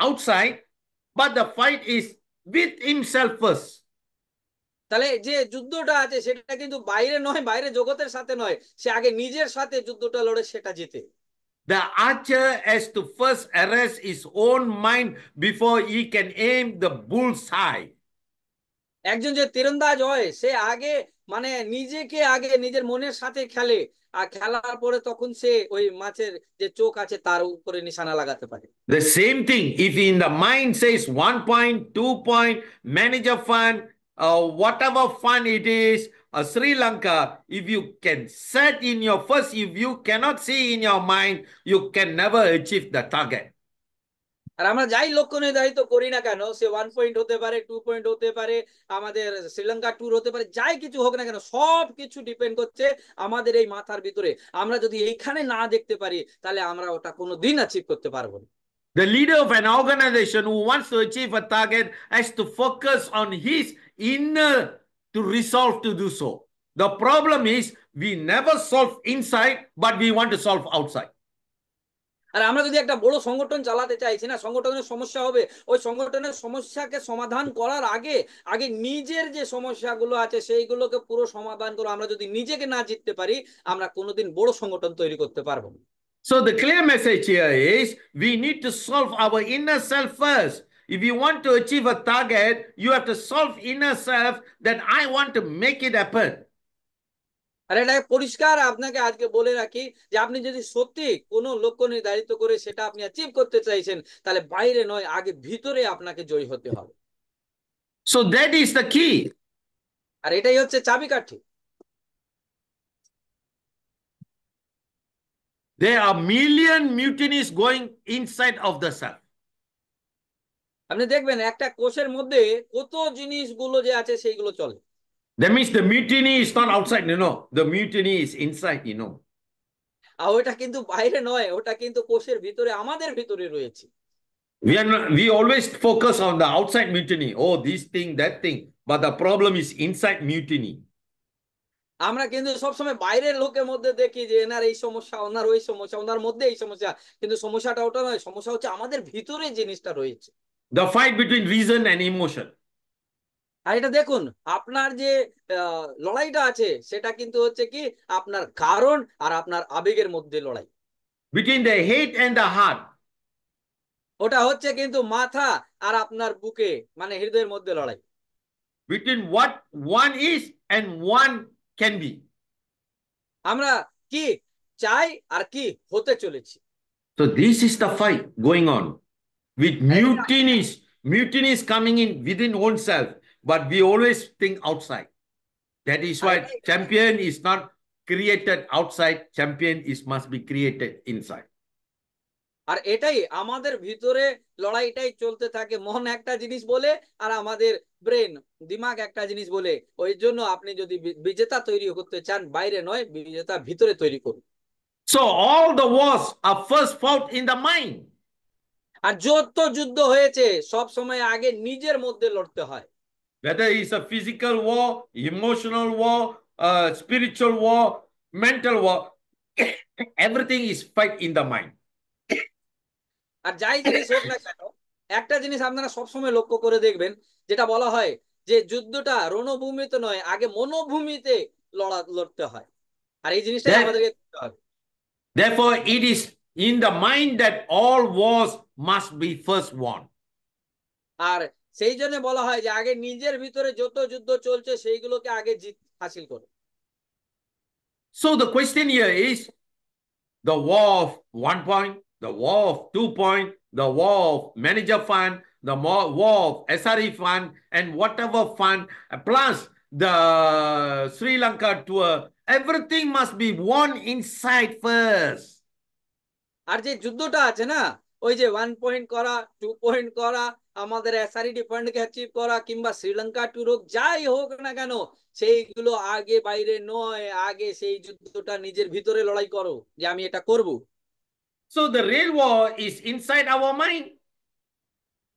outside, but the fight is with himself first. তাহলে যে যুদ্ধটা আছে সেটা কিন্তু বাইরে নয়, বাইরে জগতের সাথে নয়, সে আগে নিজের সাথে যুদ্ধটা লড়ে সেটা জিতে। The archer has to first arrest his own mind before he can aim the bullseye. একজন যে তীরন্দাজ হয়, সে আগে মানে নিজেকে আগে নিজের মনের সাথে খেলে, আর খেলার পরে তখন সে ওই মাছের যে চোখ আছে তার উপরে নিশানা লাগাতে পারে। The same thing, if in the mind says 1 point, 2 point, manager fund, whatever fund it is, Sri Lanka, if you can set in your first, if you cannot see in your mind, you can never achieve the target. আর আমরা যাই লক্ষ্য নির্ধারিত করি না কেন, সে 1 point হতে পারে, 2 point হতে পারে, আমাদের শ্রীলঙ্কা ট্যুর হতে পারে, যাই কিছু হোক না কেন, সব কিছু ডিপেন্ড করছে আমাদের এই মাথার ভিতরে। আমরা যদি এইখানে না দেখতে পারি, তাহলে আমরা ওটা কোনোদিন অ্যাচিভ করতে পারবো না। The leader of an organization who wants to achieve a target has to focus on his inner to resolve to do so. The problem is we never solve inside, but we want to solve outside. আর আমরা যদি একটা বড় সংগঠন চালাতে চাইছি না, সংগঠনের সমস্যা হবে, ওই সংগঠনের সমস্যাকে সমাধান করার আগে আগে নিজের যে সমস্যাগুলো আছে সেইগুলোকে পুরো সমাধান করো। আমরা যদি নিজেকে না জিততে পারি, আমরা কোনোদিন বড় সংগঠন তৈরি করতে পারবো না। So the clear message here is we need to solve our inner self first. If you want to achieve a target, you have to solve inner self that I want to make it happen. আর এটা পরিষ্কার আপনাকে আজকে বলে রাখি যে আপনি যদি সত্যি কোনো লক্ষ্য নির্ধারিত করে সেটা আপনি অ্যাচিভ করতে চাইছেন, তাহলে বাইরে নয়, আগে ভিতরে আপনাকে জয়ী হতে হবে। So that is the key. আর এটাই হচ্ছে চাবিকাঠি। There are million mutinies going inside of the self. আপনি দেখবেন একটা কোষের মধ্যে কত জিনিসগুলো যে আছে সেইগুলো চলে। That means the mutiny is not outside, the mutiny is inside, আর ওটা কিন্তু বাইরে নয়, ওটা কিন্তু কোষের ভিতরে, আমাদের ভিতরে রয়েছে। We always focus on the outside mutiny. Oh, this thing, that thing. But the problem is inside mutiny. আমরা কিন্তু সবসময় বাইরের লোকের মধ্যে দেখি যে এনার এই সমস্যা, ওনার ওই সমস্যা, ওনার মধ্যে এই সমস্যা, কিন্তু সমস্যাটা ওটা নয়। সমস্যা হচ্ছে আমাদের ভিতরে জিনিসটা রয়েছে। The fight between reason and emotion. আর এটা দেখুন, আপনার যে লড়াইটা আছে সেটা কিন্তু হচ্ছে কি আপনার কারণ আর আপনার আবেগের মধ্যে লড়াই। Between the head and the heart. ওটা হচ্ছে কিন্তু মাথা আর আপনার বুকে, মানে হৃদয়ের মধ্যে লড়াই। Between what one is and one can be. আমরা কি চাই আর কি হতে চলেছি। So this is the fight going on. With mutinies coming in within oneself, but we always think outside. That is why champion is not created outside, champion must be created inside. আর এটাই আমাদের ভিতরে লড়াইটাই চলতে থাকে। মন একটা জিনিস বলে আর আমাদের ব্রেন, দিমাগ একটা জিনিস বলে। ওই জন্য আপনি যদি বিজেতা তৈরি করতে চান, বাইরে নয়, বিজেতা ভিতরে তৈরি করুন। So all the wars are first fought in the mind. আর যত যুদ্ধ হয়েছে সব সময় আগে নিজের মধ্যে লড়তে হয়। Whether it's a physical war, emotional war, spiritual war, mental war, everything is fight in the mind. আর যাই জিনিস হোক না কেন, একটা জিনিস আপনারা সবসময় লক্ষ্য করে দেখবেন, যেটা বলা হয় যে যুদ্ধটা রণভূমিতে নয়, আগে মনোভূমিতে লড়তে হয়। আর এই জিনিসটাই আমাদেরকে করতে হবে। Therefore, it is in the mind that all wars must be first won. আর সেই জন্য বলা হয় যে আগে নিজের ভিতরে যত যুদ্ধ চলছে সেইগুলোকে আগে জিত হাসিল করো। So the question here is the war of 1 point, the war of 2 point, the war of manager fund, the war of SRE fund, and whatever fund, plus the Sri Lanka tour, everything must be won inside first. আর যে যুদ্ধটা আছে না, ওই যে 1 point করা, 2 point করা, আমাদের এসআরইডি ফান্ডকে achieve করা, কিংবা শ্রীলঙ্কা ট্যুর হোক, যাই হোক না কেন, সেইগুলো আগে বাইরে নয়, আগে সেই যুদ্ধটা নিজের ভিতরে লড়াই করো যে আমি এটা করব। So the real war is inside our mind.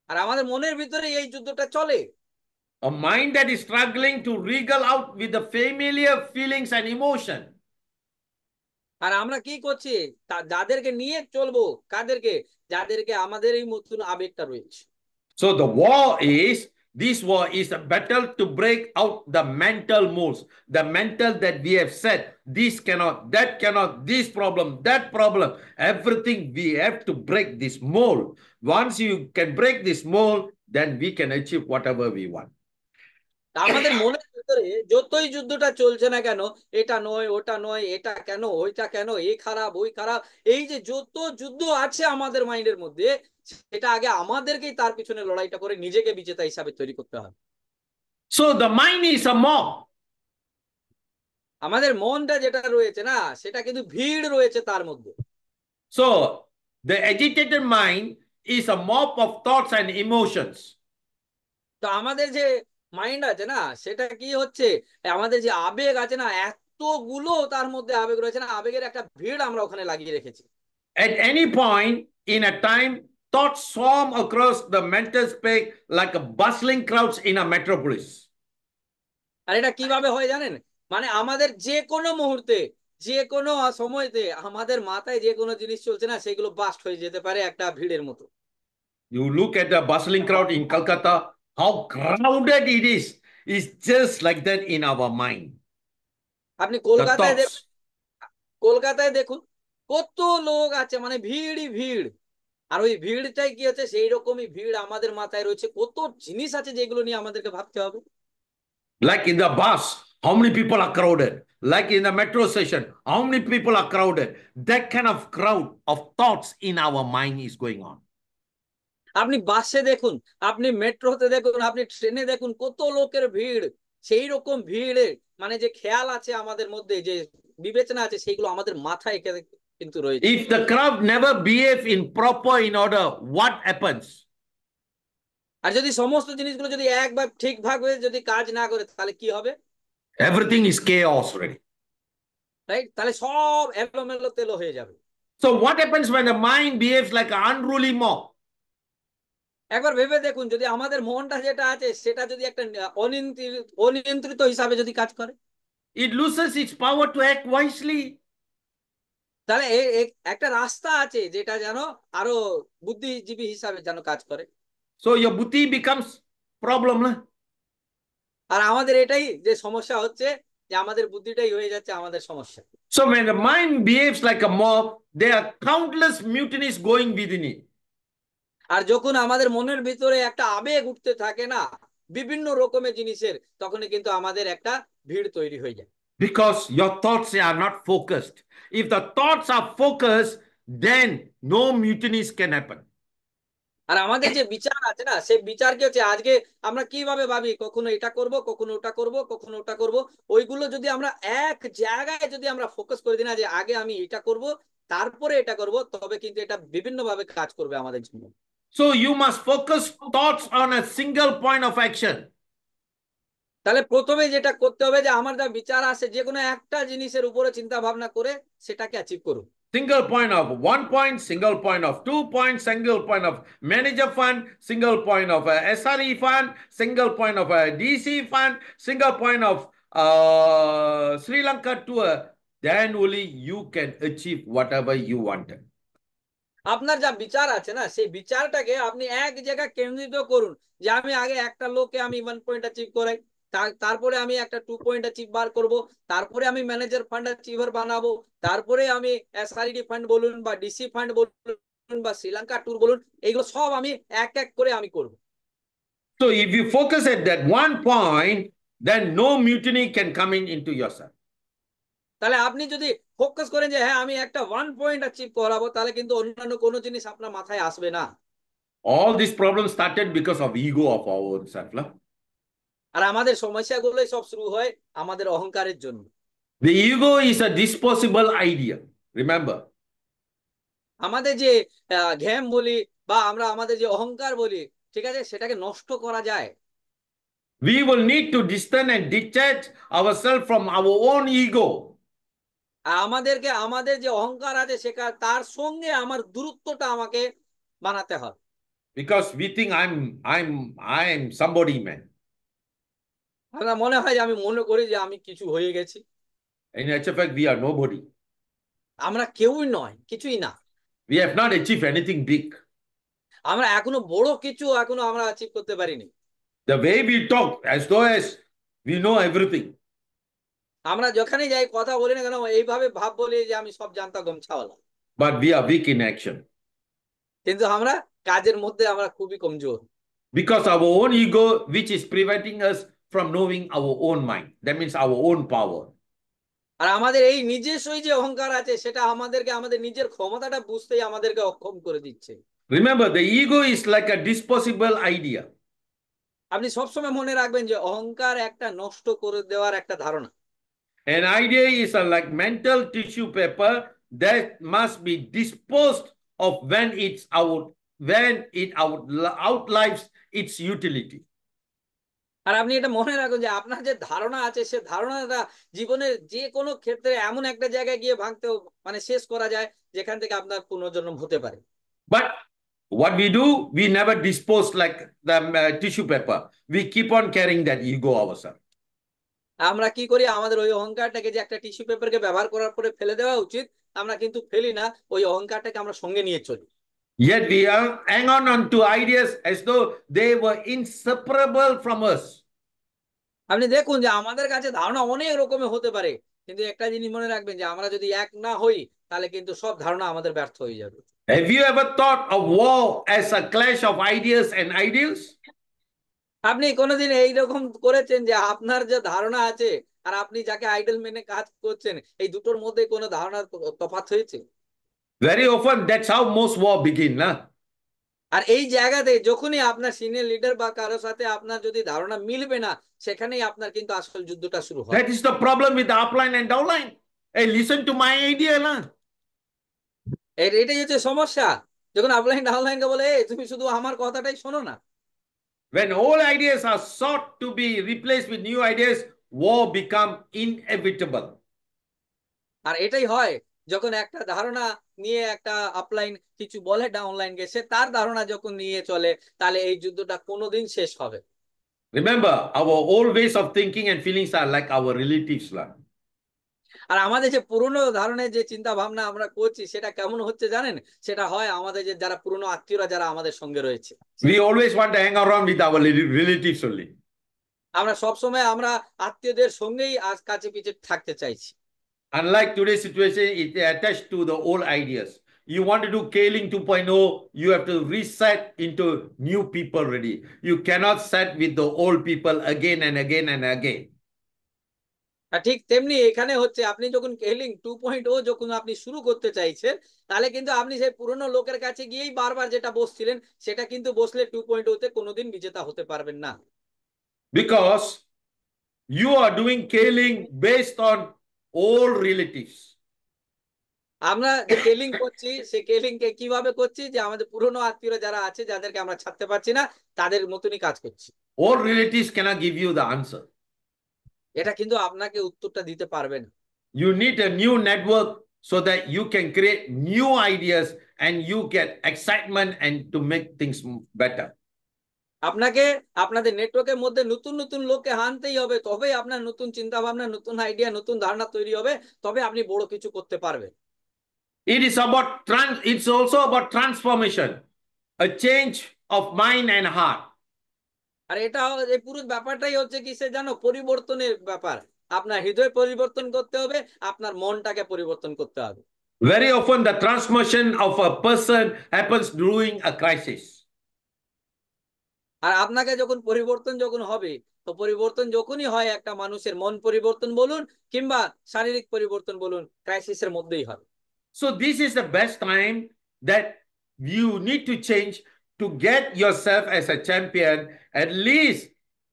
আর আমাদের মনের ভিতরে এই যুদ্ধটা চলে। A mind that is struggling to wriggle out with the familiar feelings and emotion. আর আমরা কি করছি, যাদেরকে নিয়ে চলবো, কাদেরকে, যাদেরকে আমাদের এই মতন আবেগটা রয়েছে। So the war is, this war is a battle to break out the mental molds, the mental that we have said, this cannot, that cannot, this problem, that problem, everything we have to break this mold. Once you can break this mold, then we can achieve whatever we want. আমাদের মনের ভিতরে যতই যুদ্ধটা চলছে না কেন, এটা নয়, ওটা নয়, এটা কেন, ওইটা কেন, এই খারাপ, ওই খারাপ, এই যে যত যুদ্ধ আছে আমাদের মাইন্ডের মধ্যে, সেটা আগে আমাদেরকেই তার পিছনে লড়াইটা করে নিজেকে বিজেতা হিসাবে তৈরি করতে হবে। So the mind is a mob. আমাদের মনটা যেটা রয়েছে না, সেটা কিন্তু ভিড় রয়েছে তার মধ্যে। So the agitated mind is a mob of thoughts and emotions. তো আমাদের যে মাইন্ড আছে না, সেটা কি হচ্ছে, আমাদের যে আবেগ আছে না, এতগুলো তার মধ্যে আবেগ রয়েছে না, আবেগের একটা ভিড় আমরা ওখানে লাগিয়ে রেখেছি। At any point in a time, thoughts swarm across the mental space like a bustling crowds in a metropolis. আর এটা কিভাবে হয় জানেন, মানে আমাদের যে কোনো মুহূর্তে, যে কোনো সময়তে আমাদের মাথায় যে কোনো জিনিস চলছে না, সেগুলো বাস্ট হয়ে যেতে পারে একটা ভিড়ের মতো। You look at the bustling crowd in Calcutta, how crowded it is. It's just like that in our mind. আপনি The কলকাতায় দেখুন, thoughts. কলকাতায় দেখুন কত লোক আছে, মানে ভিড়ই ভিড়। আর ওই ভিড়টাই কি হচ্ছে, সেই রকমই ভিড় আমাদের মাথায় রয়েছে, কত জিনিস আছে যেগুলো নিয়ে আমাদেরকে ভাবতে হবে। Like in the bus, how many people are crowded? Like in the metro station, how many people are crowded? That kind of crowd of thoughts in our mind is going on. আপনি বাসে দেখুন, আপনি মেট্রোতে দেখুন, আপনি ট্রেনে দেখুন, কত লোকের ভিড়। সেই রকম ভিড়ে মানে যে খেয়াল আছে আমাদের মধ্যে, যে বিবেচনা আছে, সেইগুলো আমাদের মাথায় কিন্তু রয়েছে। If the crowd never behave in proper in order, what happens? আর যদি সমস্ত জিনিসগুলো যদি একবার ঠিকভাবে যদি কাজ না করে, তাহলে কি হবে? Everything is chaos already. Right, তাহলে সব এলোমেলো তেলো হয়ে যাবে। So what happens when the mind behaves like an unruly mob? একবার ভেবে দেখুন, যদি আমাদের মনটা যেটা আছে সেটা যদি একটা অনিয়ন্ত্রিত অনিয়ন্ত্রিত হিসাবে যদি কাজ করে, It loses its power to act wisely. তাহলে একটা রাস্তা আছে যেটা যেন আরো বুদ্ধিজীবী হিসাবে যেন কাজ করে। So your buddhi becomes problem. Lah. আর আমাদের এটাই যে সমস্যা হচ্ছে, যে আমাদের বুদ্ধিটাই হয়ে যাচ্ছে আমাদের সমস্যা। So when the mind behaves like a mob, there are countless mutinies going within it. আর যখন আমাদের মনের ভিতরে একটা আবেগ উঠতে থাকে না বিভিন্ন রকমের জিনিসের, তখনই কিন্তু আমাদের একটা ভিড় তৈরি হয়ে যায়। Because your thoughts are not focused. If the thoughts are focused, then no mutinies can happen. আর আমাদের যে বিচার আছে না, সেই বিচার কি হচ্ছে, আজকে আমরা কিভাবে ভাবি, কখনো এটা করব, কখনো ওটা করব, কখনো ওটা করব, ওইগুলো যদি আমরা এক জায়গায় যদি আমরা ফোকাস করে দিই না, যে আগে আমি এটা করব, তারপরে এটা করব, তবে কিন্তু এটা বিভিন্ন ভাবে কাজ করবে আমাদের জন্য। So you must focus thoughts on a single point of action. তাহলে প্রথমে যেটা করতে হবে, যে আমার যা বিচার আছে, যে কোনো একটা জিনিসের উপরে চিন্তা ভাবনা করে সেটাকে অ্যাচিভ করুন। Single point of 1 point, single point of 2 points, single point of manager fund, single point of a SRE fund, single point of a DC fund, single point of Sri Lanka tour. Then only you can achieve whatever you wanted. আপনার যা বিচার আছে না, সেই বিচারটাকে আপনি এক জায়গায় কেন্দ্রিত করুন, যে আমি আগে একটা লোককে আমি 1 পয়েন্ট অ্যাচিভ করাই, তারপরে আমি একটা 2 পয়েন্ট অ্যাচিভ বার করবো, তারপরে আমি ম্যানেজার ফান্ড অ্যাচিভার বানাবো, তারপরে আমি এসআরডি ফান্ড বলুন বা ডিসি ফান্ড বলুন বা শ্রীলঙ্কা ট্যুর বলুন, এইগুলো সব আমি এক এক করে আমি করব। So if you focus at that 1 point, then no mutiny can come in into yourself. তাহলে আপনি যদি ফোকাস করেন যে হ্যাঁ আমি একটা 1 পয়েন্ট অ্যাচিভ করাবো, তাহলে কিন্তু অন্যান্য কোনো জিনিস আপনার মাথায় আসবে না। All these problems started because of ego of our own self. Lah. আর আমাদের সমস্যাগুলোই সব শুরু হয় আমাদের অহংকারের জন্য। The ego is a disposable idea. Remember. আমাদের যে ঘ্যাম বলি বা আমরা আমাদের যে অহংকার বলি, ঠিক আছে, সেটাকে নষ্ট করা যায়। We will need to distance and detach ourselves from our own ego. আর আমাদেরকে আমাদের যে অহংকার আছে সেটা তার সঙ্গে আমার দূরত্বটা আমাকে বানাতে হয়। Because we think I'm somebody, man. আমার মনে হয় যে আমি মনে করি যে আমি কিছু হয়ে গেছি। In actual fact, we are nobody. আমরা কেউই নয়, কিছুই না। We have not achieved anything big. আমরা এখনো বড় কিছু এখনো আমরা অ্যাচিভ করতে পারিনি। The way we talk, as though as we know everything. আমরা যখনই যাই কথা বলি না কেন, এইভাবে ভাব বলি যে আমি সব জানতা গমছাওয়ালা। But we are weak in action. কিন্তু আমরা কাজের মধ্যে আমরা খুবই কমজোর। Because our own ego, which is preventing us from knowing our own mind. That means our own power. আর আমাদের এই নিজস্বই যে অহংকার আছে, সেটা আমাদেরকে আমাদের নিজের ক্ষমতাটা বুঝতেই আমাদেরকে অক্ষম করে দিচ্ছে। Remember, the ego is like a disposable idea. আপনি সবসময় মনে রাখবেন যে অহংকার একটা নষ্ট করে দেওয়ার একটা ধারণা। An idea is a like mental tissue paper that must be disposed of when it outlives its utility. আর আপনি এটা মনে রাখুন যে আপনার যে ধারণা আছে, সে ধারণাটা জীবনের যে কোনো ক্ষেত্রে এমন একটা জায়গায় গিয়ে ভাঙতে মানে শেষ করা যায়, যেখান থেকে আপনার পুনর্জন্ম হতে পারে। But what we do, we never dispose like the tissue paper. We keep on carrying that ego ourselves. আমরা কি করি, আমাদের ওই অহংকারটাকে, যে একটা টিস্যু পেপারকে ব্যবহার করার পরে ফেলে দেওয়া উচিত, আমরা কিন্তু ফেলি না, ওই অহংকারটাকে আমরা সঙ্গে নিয়ে চলি। Yet we hang on to ideas as though they were inseparable from us. আপনি দেখুন যে আমাদের কাছে ধারণা অনেক রকমের হতে পারে, কিন্তু একটা জিনিস মনে রাখবেন যে আমরা যদি এক না হই, তাহলে কিন্তু সব ধারণা আমাদের ব্যর্থ হয়ে যাবে। Have you ever thought of war as a clash of ideas and ideals? আপনি কোনোদিন এইরকম করেছেন যে আপনার যে ধারণা আছে আর আপনি যাকে আইডল মেনে কাজ করছেন, এই দুটোর মধ্যে কোনো ধারণা তফাৎ হয়েছে? Very often, that's how most war begin. Nah? আর এই জায়গাতে যখনই আপনার সিনিয়র লিডার বা কারোর সাথে আপনার যদি ধারণা মিলবে না, সেখানেই আপনার কিন্তু আসল যুদ্ধটা শুরু হয়। That is the problem with the upline and downline. Hey, listen to my idea. Nah? এটাই হচ্ছে সমস্যা। যখন আপলাইন ডাউনলাইনকে বলে তুমি শুধু আমার কথাটাই শোনো না, When old ideas are sought to be replaced with new ideas, war become inevitable. আর এটাই হয় যখন একটা ধারণা নিয়ে একটা আপলাইন কিছু বলে ডাউনলাইনকে, সে তার ধারণা যখন নিয়ে চলে, তাহলে এই যুদ্ধটা কোনোদিন শেষ হবে। Remember, our old ways of thinking and feelings are like our relatives. Lah. আর আমাদের যে পুরনো ধারণের যে চিন্তা ভাবনা আমরা করছি, সেটা কেমন হচ্ছে জানেন? সেটা হয় আমাদের যে যারা পুরনো আত্মীয়রা যারা আমাদের সঙ্গে রয়েছে, We always want to hang around with our relatives only. আমরা সব সময় আমরা আত্মীয়দের সঙ্গেই আজ কাছে পিছে থাকতে চাইছি। Unlike today's situation, it attached to the old ideas. You want to do Kaling 2.0, you have to reset into new people ready. You cannot set with the old people again and again and again. আর ঠিক তেমনি এখানে হচ্ছে, আপনি যখন killing 2.0 যখন আপনি শুরু করতে চাইছেন, তাহলে কিন্তু আপনি সেই পুরনো লোকের কাছে গিয়েই বারবার যেটা বসছিলেন, সেটা কিন্তু বসলে 2.0 তে কোনোদিন বিজেতা হতে পারবেন না। Because you are doing Kaling based on old relatives. আমরা যে কেলিং করছি, সেই কেলিং কে কিভাবে করছি, যে আমাদের পুরনো আত্মীয়রা যারা আছে, যাদেরকে আমরা ছাড়তে পারছি না, তাদের মতনই কাজ করছি। Old relatives cannot give you the answer. এটা কিন্তু আপনাকে উত্তরটা দিতে পারবে না। You need a new network so that you can create new ideas and you get excitement and to make things better. আপনাকে আপনাদের নেটওয়ার্কের মধ্যে নতুন নতুন লোককে আনতেই হবে, তবেই আপনার নতুন চিন্তা ভাবনা, নতুন আইডিয়া, নতুন ধারণা তৈরি হবে, তবে আপনি বড় কিছু করতে পারবেন। It is about it's also about transformation, a change of mind and heart. আর এটা এই পুরো ব্যাপারটাই হচ্ছে কি সে জানো, পরিবর্তনের ব্যাপার। আপনার হৃদয় পরিবর্তন করতে হবে, আপনার মনটাকে পরিবর্তন করতে হবে। Very often, the transformation of a person happens during a crisis. আর আপনাকে যখন পরিবর্তন যখন হবে, তো পরিবর্তন যখনই হয় একটা মানুষের মন পরিবর্তন বলুন কিংবা শারীরিক পরিবর্তন বলুন, ক্রাইসিসের মধ্যেই হয়। So, this is the best time that you need to change to get yourself as a champion, at least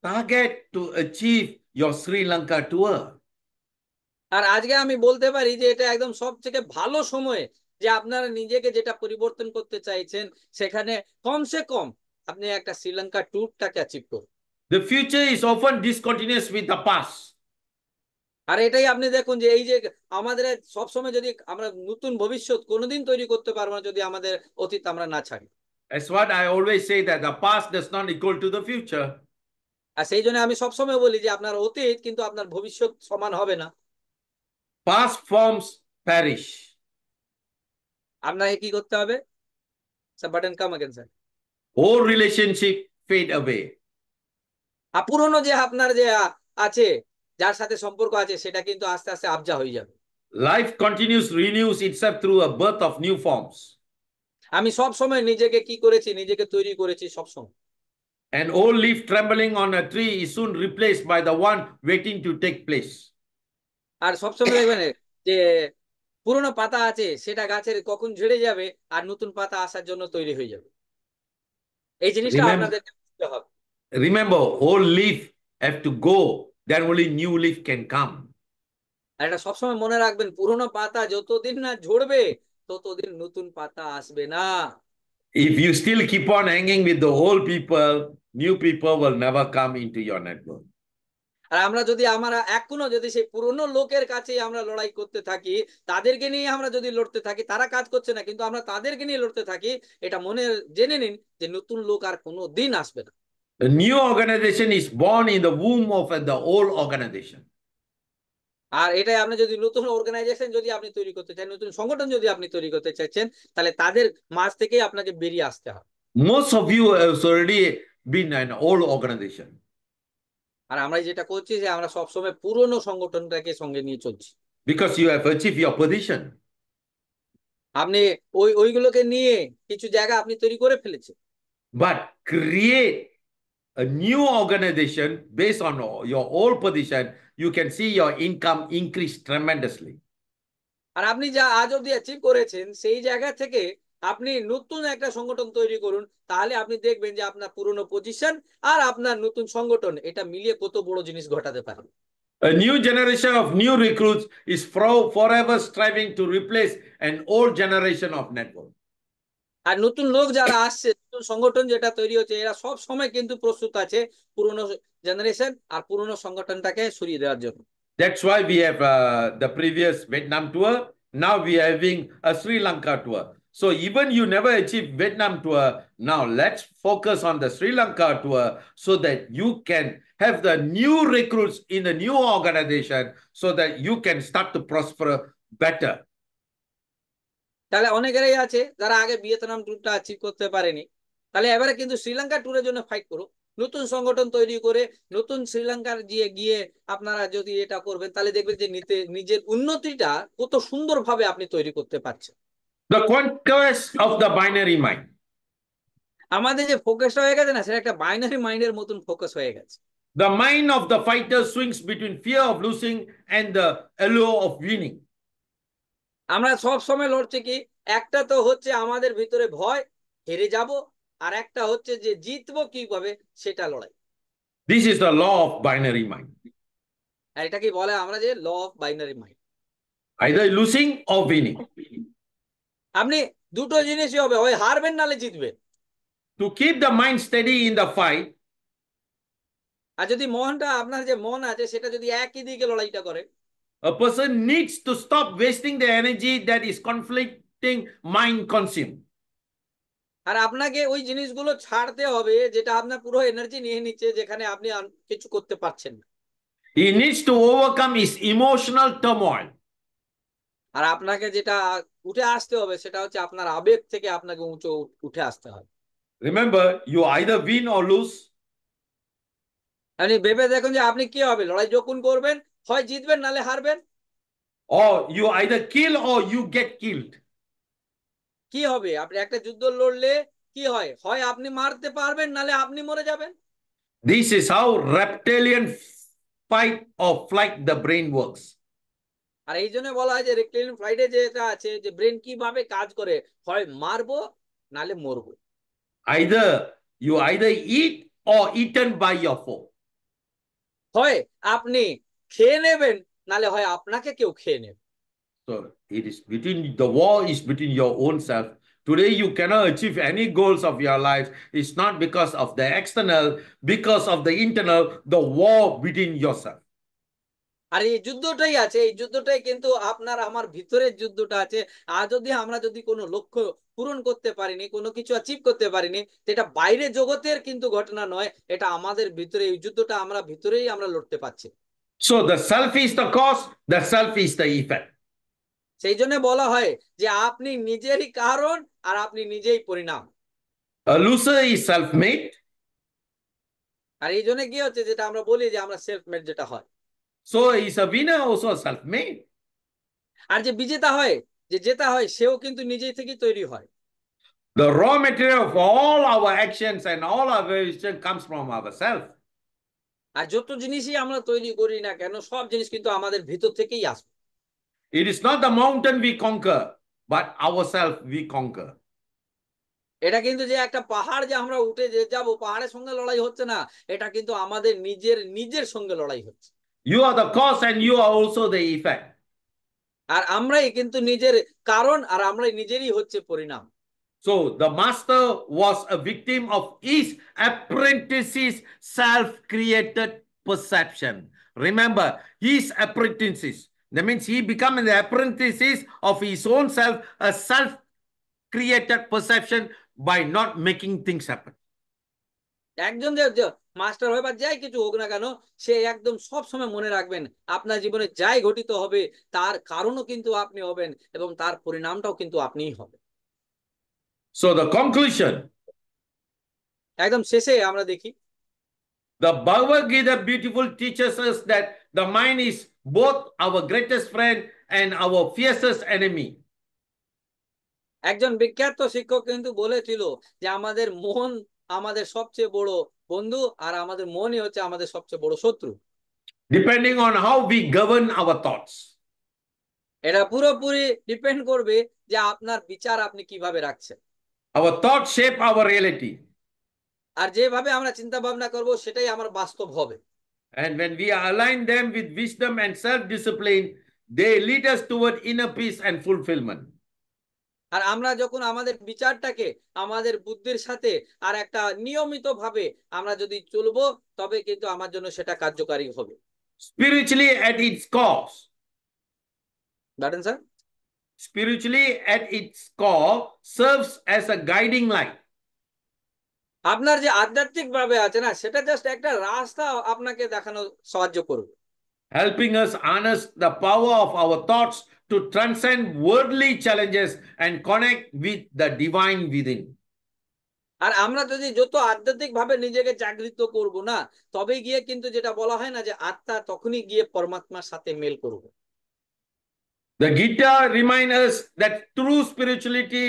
target to achieve your Sri Lanka tour. আর আজকে আমি বলতে পারি যে এটা একদম সব থেকে ভালো সময়, যে আপনারা নিজেকে যেটা পরিবর্তন করতে চাইছেন, সেখানে কমসে কম আপনি একটা শ্রীলঙ্কা ট্যুরটাকে অ্যাচিভ করুন। The future is often discontinuous with the past. আর এটাই আপনি দেখুন যে এই যে আমাদের সবসময় যদি আমরা নতুন ভবিষ্যৎ কোনোদিন তৈরি করতে পারবো না, যদি আমাদের অতীত আমরা না ছাড়ি। That's what I always say, that the past does not equal to the future. আর সেই জন্য আমি সবসময় বলি যে আপনার অতীত কিন্তু আপনার ভবিষ্যৎ সমান হবে না। Past forms perish. আপনাকে কি করতে হবে? Sir button come again sir. Old relationship fade away. আর পুরনো যে আপনার যে আছে, যার সাথে সম্পর্ক আছে, সেটা কিন্তু আস্তে আস্তে আবজা হয়ে যাবে। Life continues, renews itself through a birth of new forms. আমি সব সময় নিজেকে কি করেছি, নিজেকে তৈরি করেছি সব সময়। An old leaf trembling on a tree is soon replaced by the one waiting to take place. আর সবসময় দেখবেন যে পুরনো পাতা আছে, সেটা গাছের কখন ঝরে যাবে আর নতুন পাতা আসার জন্য তৈরি হয়ে যাবে। এই জিনিসটা Remember, আপনাদের বুঝতে হবে। remember, old leaf have to go, then only new leaf can come. আর এটা সবসময় মনে রাখবেন, পুরনো পাতা যতদিন না ঝরবে, ততদিন নতুন পাতা আসবে না। If you still keep on hanging with the old people, new people will never come into your network. আর আমরা যদি এখনো যদি সেই পুরনো লোকের কাছে আমরা লড়াই করতে থাকি, তাদেরকে নিয়ে আমরা যদি লড়তে থাকি, তারা কাজ করছে না কিন্তু আমরা তাদেরকে নিয়ে লড়তে থাকি, এটা মনে জেনে নিন যে নতুন লোক আর কোনো দিন আসবে না। A new organization is born in the womb of the old organization. আর এটাই আপনি যদি নতুন অর্গানাইজেশন যদি আপনি তৈরি করতে চান, নতুন সংগঠন যদি আপনি তৈরি করতে চাইছেন, তাহলে তাদের মাঝ থেকেই আপনাকে বেরিয়ে আসতে হবে। Most of you have already been an old organization আর আমরা যেটা করছি যে আমরা সবসময় পুরনো সংগঠনটাকে সঙ্গে নিয়ে চলছি। because you have achieved your position. আপনি ওইগুলোকে নিয়ে কিছু জায়গা আপনি তৈরি করে ফেলেছেন। But create a new organization based on your old position, you can see your income increase tremendously. আর আপনি যা আজ অব্দি অ্যাচিভ করেছেন সেই জায়গা থেকে আপনি নতুন একটা সংগঠন তৈরি করুন, তাহলে আপনি দেখবেন যে আপনার পুরনো পজিশন আর আপনার নতুন সংগঠন এটা মিলিয়ে কত বড় জিনিস ঘটাতে পারে। A new generation of new recruits is forever striving to replace an old generation of network. আর নতুন লোক যারা আসছে, নতুন সংগঠন যেটা তৈরি হচ্ছে, এরা সব সময় কিন্তু প্রস্তুত আছে পুরনো জেনারেশন আর পুরনো সংগঠনটাকে সরিয়ে দেওয়ার জন্য। That's why we have the previous Vietnam tour. Now we are having a Sri Lanka tour. So even you never achieve Vietnam tour, now let's focus on the Sri Lanka tour so that you can have the new recruits in the new organization so that you can start to prosper better. তাহলে অনেকেরই আছে যারা আগে Vietnam ট্যুরটা achieve করতে পারেনি, তাহলে এবারে কিন্তু শ্রীলঙ্কা ট্যুরের জন্য ফাইট করো, নতুন সংগঠন তৈরি করে নতুন শ্রীলঙ্কার গিয়ে গিয়ে আপনারা যদি এটা করবেন, তাহলে দেখবেন যে নিজের উন্নতিটা কত সুন্দরভাবে আপনি তৈরি করতে পারছেন। The conquest of the binary mind. আমাদের যে ফোকাসটা হয়ে গেছে না, সেটা একটা বাইনারি মাইন্ডের মতন ফোকাস হয়ে গেছে। The mind of the fighter swings between fear of losing and the allure of winning. আমরা সব সময় লড়ছি কি, একটা তো হচ্ছে আমাদের ভিতরে ভয় হেরে যাব, আর একটা হচ্ছে যে জিতবো কিভাবে সেটা লড়াই। This is the law of binary mind. আর এটাকে বলে আমরা যে law of binary mind. Either losing or winning. আপনি দুটো জিনিসই হবে, হয় হারবেন নালে জিতবেন। To keep the mind steady in the fight, আর যদি মনটা, আপনার যে মন আছে সেটা যদি একই দিকে লড়াইটা করে, a person needs to stop wasting the energy that is conflicting mind consumed. আর আপনাকে ওই জিনিসগুলো ছাড়তে হবে যেটা আপনার পুরো এনার্জি নিয়ে নিচ্ছে, যেখানে আপনি কিছু করতে পারছেন না। He needs to overcome his emotional turmoil. আর আপনাকে যেটা উঠে আসতে হবে সেটা হচ্ছে আপনার আবেগ থেকে আপনাকে উঠে আসতে হবে। Remember, you either win or lose, আপনি ভেবে দেখুন যে আপনি কি হবে, লড়াই যখন করবেন হয় জিতবেন নালে হারবেন। or you either kill or you get killed. কি হবে, আপনি একটা যুদ্ধ লড়লে কি হয়, হয় আপনি মারতে পারবেন নালে আপনি মরে যাবেন। This is how reptilian fight or flight the brain works. আর এই জন্য বলা হয় যে রেক্টিলিয়ান ফ্লাইটে যেটা আছে, যে ব্রেন কিভাবে কাজ করে, হয় মারবো নালে মরবো। You either eat or eaten by your foe. হয় আপনি খেয়ে নেবেন নালে হয় আপনাকে কেউ খেয়ে নেবে। So it is between the war is between your own self. Today you cannot achieve any goals of your life. It's not because of the external, because of the internal, the war within yourself. আর এই যুদ্ধটাই আছে, এই যুদ্ধটাই কিন্তু আপনার আমার ভিতরের যুদ্ধটা আছে। আর আমরা যদি কোনো লক্ষ্য পূরণ করতে পারিনি, কোনো কিছু অ্যাচিভ করতে পারিনি, এটা বাইরে জগতের কিন্তু ঘটনা নয়, এটা আমাদের ভিতরে, এই যুদ্ধটা আমরা ভিতরেই আমরা লড়তে পারছি। So the self is the cause, the self is the effect. সেই জন্য বলা হয় যে আপনি নিজেরই কারণ আর আপনি নিজেই পরিণাম। A loser is self-made. আর এই জন্য কি হচ্ছে, যেটা আমরা বলি যে আমরা সেলফ মেড যেটা হয়। So is a winner also self-made. আর যে বিজেতা হয়, যে জেতা হয়, সেও কিন্তু নিজেই থেকে তৈরি হয়। The raw material of all our actions and all our vision comes from ourselves. আর যত জিনিসই আমরা তৈরি করি না কেন, সব জিনিস কিন্তু আমাদের ভিতর থেকেই আসবে। It is not the mountain we conquer, but ourselves we conquer. এটা কিন্তু যে একটা পাহাড় যে আমরা উঠে যে যাব, পাহাড়ের সঙ্গে লড়াই হচ্ছে না, এটা কিন্তু আমাদের নিজের নিজের সঙ্গে লড়াই হচ্ছে। You are the cause and you are also the effect. আর আমরাই কিন্তু নিজের কারণ আর আমরাই নিজেরই হচ্ছে পরিণাম। So the master was a victim of his apprentice's self-created perception. Remember, his apprentices. That means he became the apprentices of his own self, a self-created perception by not making things happen. একজন যে master হয় বা যাই কিছু হোক না কেন, সে একদম সব সময় মনে রাখবেন আপনার জীবনে যাই ঘটিত হবে তার কারণও কিন্তু আপনি হবেন এবং তার পরিণামটাও কিন্তু আপনিই হবেন। So the conclusion, একদম শেষে আমরা দেখি the Bhagavad Gita beautiful teaches us that the mind is both our greatest friend and our fiercest enemy. একজন বিখ্যাত শিক্ষক কিন্তু বলেছিল যে আমাদের মন আমাদের সবচেয়ে বড় বন্ধু আর আমাদের মনই হচ্ছে আমাদের সবচেয়ে বড় শত্রু। Depending on how we govern our thoughts. এটা পুরোপুরি ডিপেন্ড করবে যে আপনার বিচার আপনি কিভাবে রাখছেন। Our thoughts shape our reality. আর যেভাবে আমরা চিন্তা ভাবনা করব সেটাই আমার বাস্তব হবে। And when we align them with wisdom and self-discipline, they lead us toward inner peace and fulfillment. আর আমরা যখন আমাদের বিচারটাকে আমাদের বুদ্ধির সাথে আর একটা নিয়মিত ভাবে আমরা যদি চলবো তবে কিন্তু আমার জন্য সেটা কার্যকারী হবে। Spiritually at its core, দাঁড়ান sir. spiritually at its core serves as a guiding light. আপনার যে আধ্যাত্মিক ভাবে আছে না সেটা জাস্ট একটা রাস্তা আপনাকে দেখানো সাহায্য করবে, helping us harness the power of our thoughts to transcend worldly challenges and connect with the divine within. আর আমরা যদি যত আধ্যাত্মিক ভাবে নিজেকে জাগৃত করব না তবে গিয়ে কিন্তু যেটা বলা হয় না যে আত্মা তখনই গিয়ে পরমাত্মার সাথে মেল করবে। The Gita reminds us that true spirituality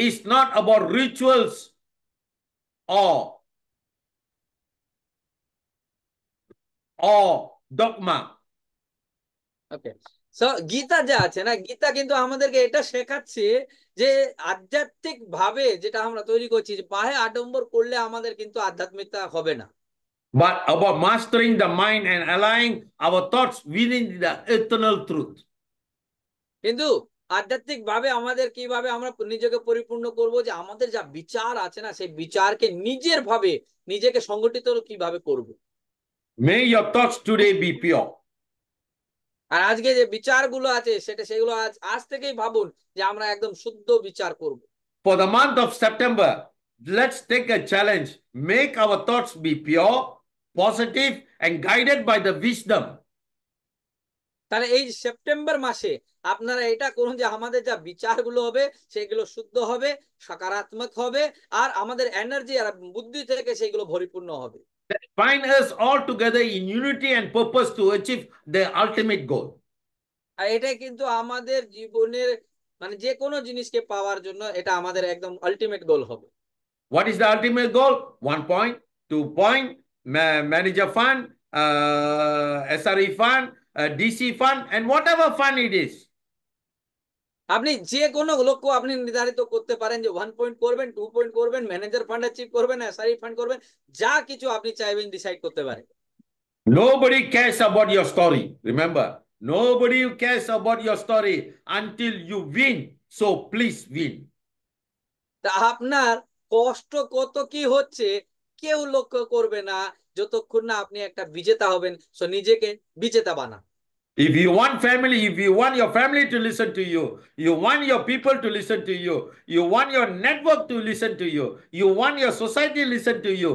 is not about rituals or, or dogma. Okay, so Gita যা আছে না গীতা কিন্তু আমাদেরকে এটা শেখাচ্ছে যে আধ্যাত্মিক ভাবে যেটা আমরা তৈরি করছি যে বাহে আডম্বর করলে আমাদের কিন্তু আধ্যাত্মিকতা হবে না, But about mastering the mind and aligning our thoughts within the eternal truth. কিন্তু আধ্যাত্মিক ভাবে আমাদের কিভাবে আমরা নিজেকে পরিপূর্ণ করব যে আমাদের যা বিচার আছে না সেই বিচারকে নিজের ভাবে নিজেকে সংগঠিত কিভাবে করব। May your thoughts today be pure. আর আজকে যে বিচারগুলো আছে সেগুলো আজ আজ থেকেই ভাবুন যে আমরা একদম শুদ্ধ বিচার করব। For the month of September, let's take a challenge. Make our thoughts be pure, positive, and guided by the wisdom. তাহলে এই সেপ্টেম্বর মাসে আপনারা এটা করুন যে আমাদের যা বিচারগুলো হবে সেগুলো শুদ্ধ হবে, সকারাত্মক হবে আর আমাদের এনার্জি আর বুদ্ধি থেকে সেগুলো পরিপূর্ণ হবে। Find us all together in unity and purpose to achieve the ultimate goal. আর এটাই কিন্তু আমাদের জীবনের মানে যে কোনো জিনিসকে পাওয়ার জন্য এটা আমাদের একদম আলটিমেট গোল হবে। What is the ultimate goal? 1 point, 2 point, manager fund, SRE fund, DC fund, and whatever fund it is. আপনি যে কোনো লক্ষ্য আপনি নির্ধারিত করতে পারেন যে 1 পয়েন্ট করবেন, 2 পয়েন্ট করবেন, ম্যানেজার ফান্ড অ্যাচিভ করবেন, এসআরই ফান্ড করবেন, যা কিছু আপনি চাইবেন ডিসাইড করতে পারেন। Nobody cares about your story. Remember, nobody cares about your story until you win. So please win. তা আপনার কষ্ট কত কি হচ্ছে কেউ লক্ষ্য করবে না যতক্ষণ না আপনি একটা বিজেতা হবেন। সো নিজেকে বিজেতা বানান। If you want family, if you want your family to listen to you, you want your people to listen to you, you want your network to listen to you, you want your society to listen to you,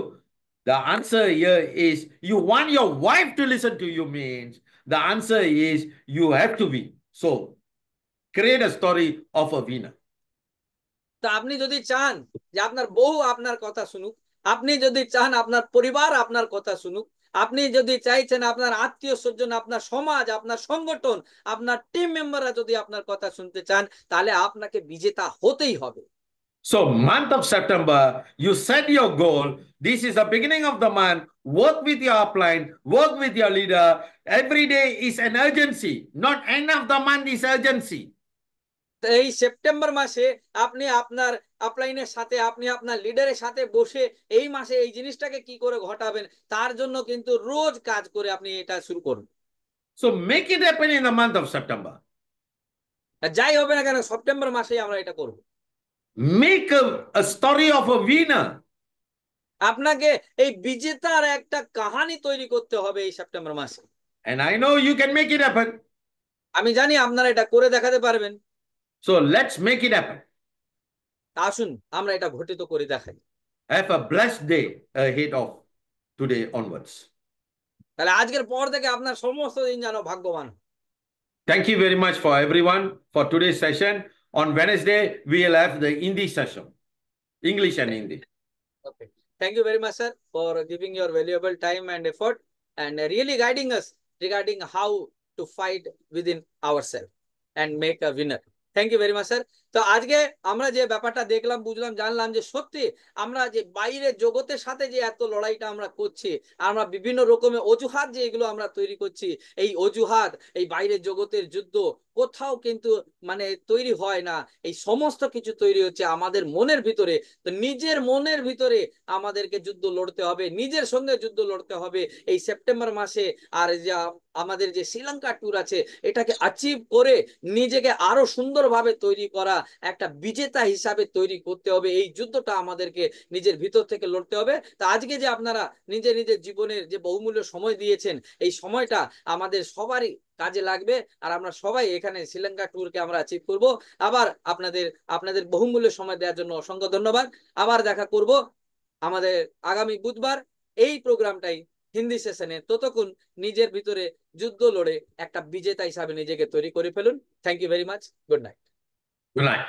the answer here is you want your wife to listen to you means the answer is you have to win. So create a story of a winner. তা আপনি যদি চান যে আপনার বউ আপনার কথা শুনুক, আপনি যদি চান আপনার পরিবার আপনার কথা শুনুক, আপনি যদি চাইছেন আপনার আত্মীয় স্বজন, আপনার সমাজ, আপনার সংগঠন, আপনার টিম মেম্বাররা যদি আপনার কথা শুনতে চান তাহলে আপনাকে বিজেতা হতেই হবে। So month of September, you set your goal. This is the beginning of the month. Work with your upline, work with your leader. Every day is an urgency. Not end of the month is urgency. এই September মাসে আপনি আপনার আপলাইনের সাথে আপনি আপনার লিডারের সাথে বসে এই মাসে এই জিনিসটাকে কি করে ঘটাবেন তার জন্য কিন্তু রোজ কাজ করে আপনি এটা শুরু করুন। So make it happen in the month of September. যাই হবে না কেন সেপ্টেম্বর মাসেই আমরা এটা করব। Make a story of a winner. আপনাকে এই বিজেতার একটা কাহিনী তৈরি করতে হবে এই সেপ্টেম্বর মাসে। And I know you can make it happen. আমি জানি আপনারা এটা করে দেখাতে পারবেন। So let's make it happen. আসুন আমরা এটা ঘটিত করে দেখাই। Have a blessed day ahead of. today onwards. তাহলে আজকের পর থেকে আপনার সমস্ত দিন যেন ভাগ্যবান। Thank you very much for everyone for today's session. On Wednesday, we will have the Hindi session, English and Hindi. Okay. Thank you very much, sir, for giving your valuable time and effort and really guiding us regarding how to fight within ourselves and make a winner. Thank you very much sir. তো আজকে আমরা যে ব্যাপারটা দেখলাম, বুঝলাম, জানলাম যে সত্যি আমরা যে বাইরের জগতের সাথে যে এত লড়াইটা আমরা করছি, আমরা বিভিন্ন রকমের অজুহাত যে এগুলো আমরা তৈরি করছি, এই অজুহাত, এই বাইরের জগতের যুদ্ধ কোথাও কিন্তু মানে তৈরি হয় না। এই সমস্ত কিছু তৈরি হচ্ছে আমাদের মনের ভিতরে। তো নিজের মনের ভিতরে আমাদেরকে যুদ্ধ লড়তে হবে, নিজের সঙ্গে যুদ্ধ লড়তে হবে এই সেপ্টেম্বর মাসে। আর যা আমাদের যে শ্রীলঙ্কা ট্যুর আছে, এটাকে অ্যাচিভ করে নিজেকে আরো সুন্দরভাবে তৈরি করা, একটা বিজেতা হিসাবে তৈরি করতে হবে। এই যুদ্ধটা আমাদেরকে নিজের ভিতর থেকে লড়তে হবে। তা আজকে যে আপনারা নিজের নিজের জীবনের যে বহুমূল্য সময় দিয়েছেন, এই সময়টা আমাদের সবারই কাজে লাগবে। আর আমরা সবাই এখানে শ্রীলঙ্কা ট্যুরকে আমরা অ্যাচিভ করব। আবার আপনাদের আপনাদের বহুমূল্য সময় দেওয়ার জন্য অসংখ্য ধন্যবাদ। আবার দেখা করব আমাদের আগামী বুধবার এই প্রোগ্রামটাই হিন্দি সেশনে। ততক্ষণ নিজের ভিতরে যুদ্ধ লড়ে একটা বিজেতা হিসাবে নিজেকে তৈরি করে ফেলুন। Thank you very much. Good night. Good night.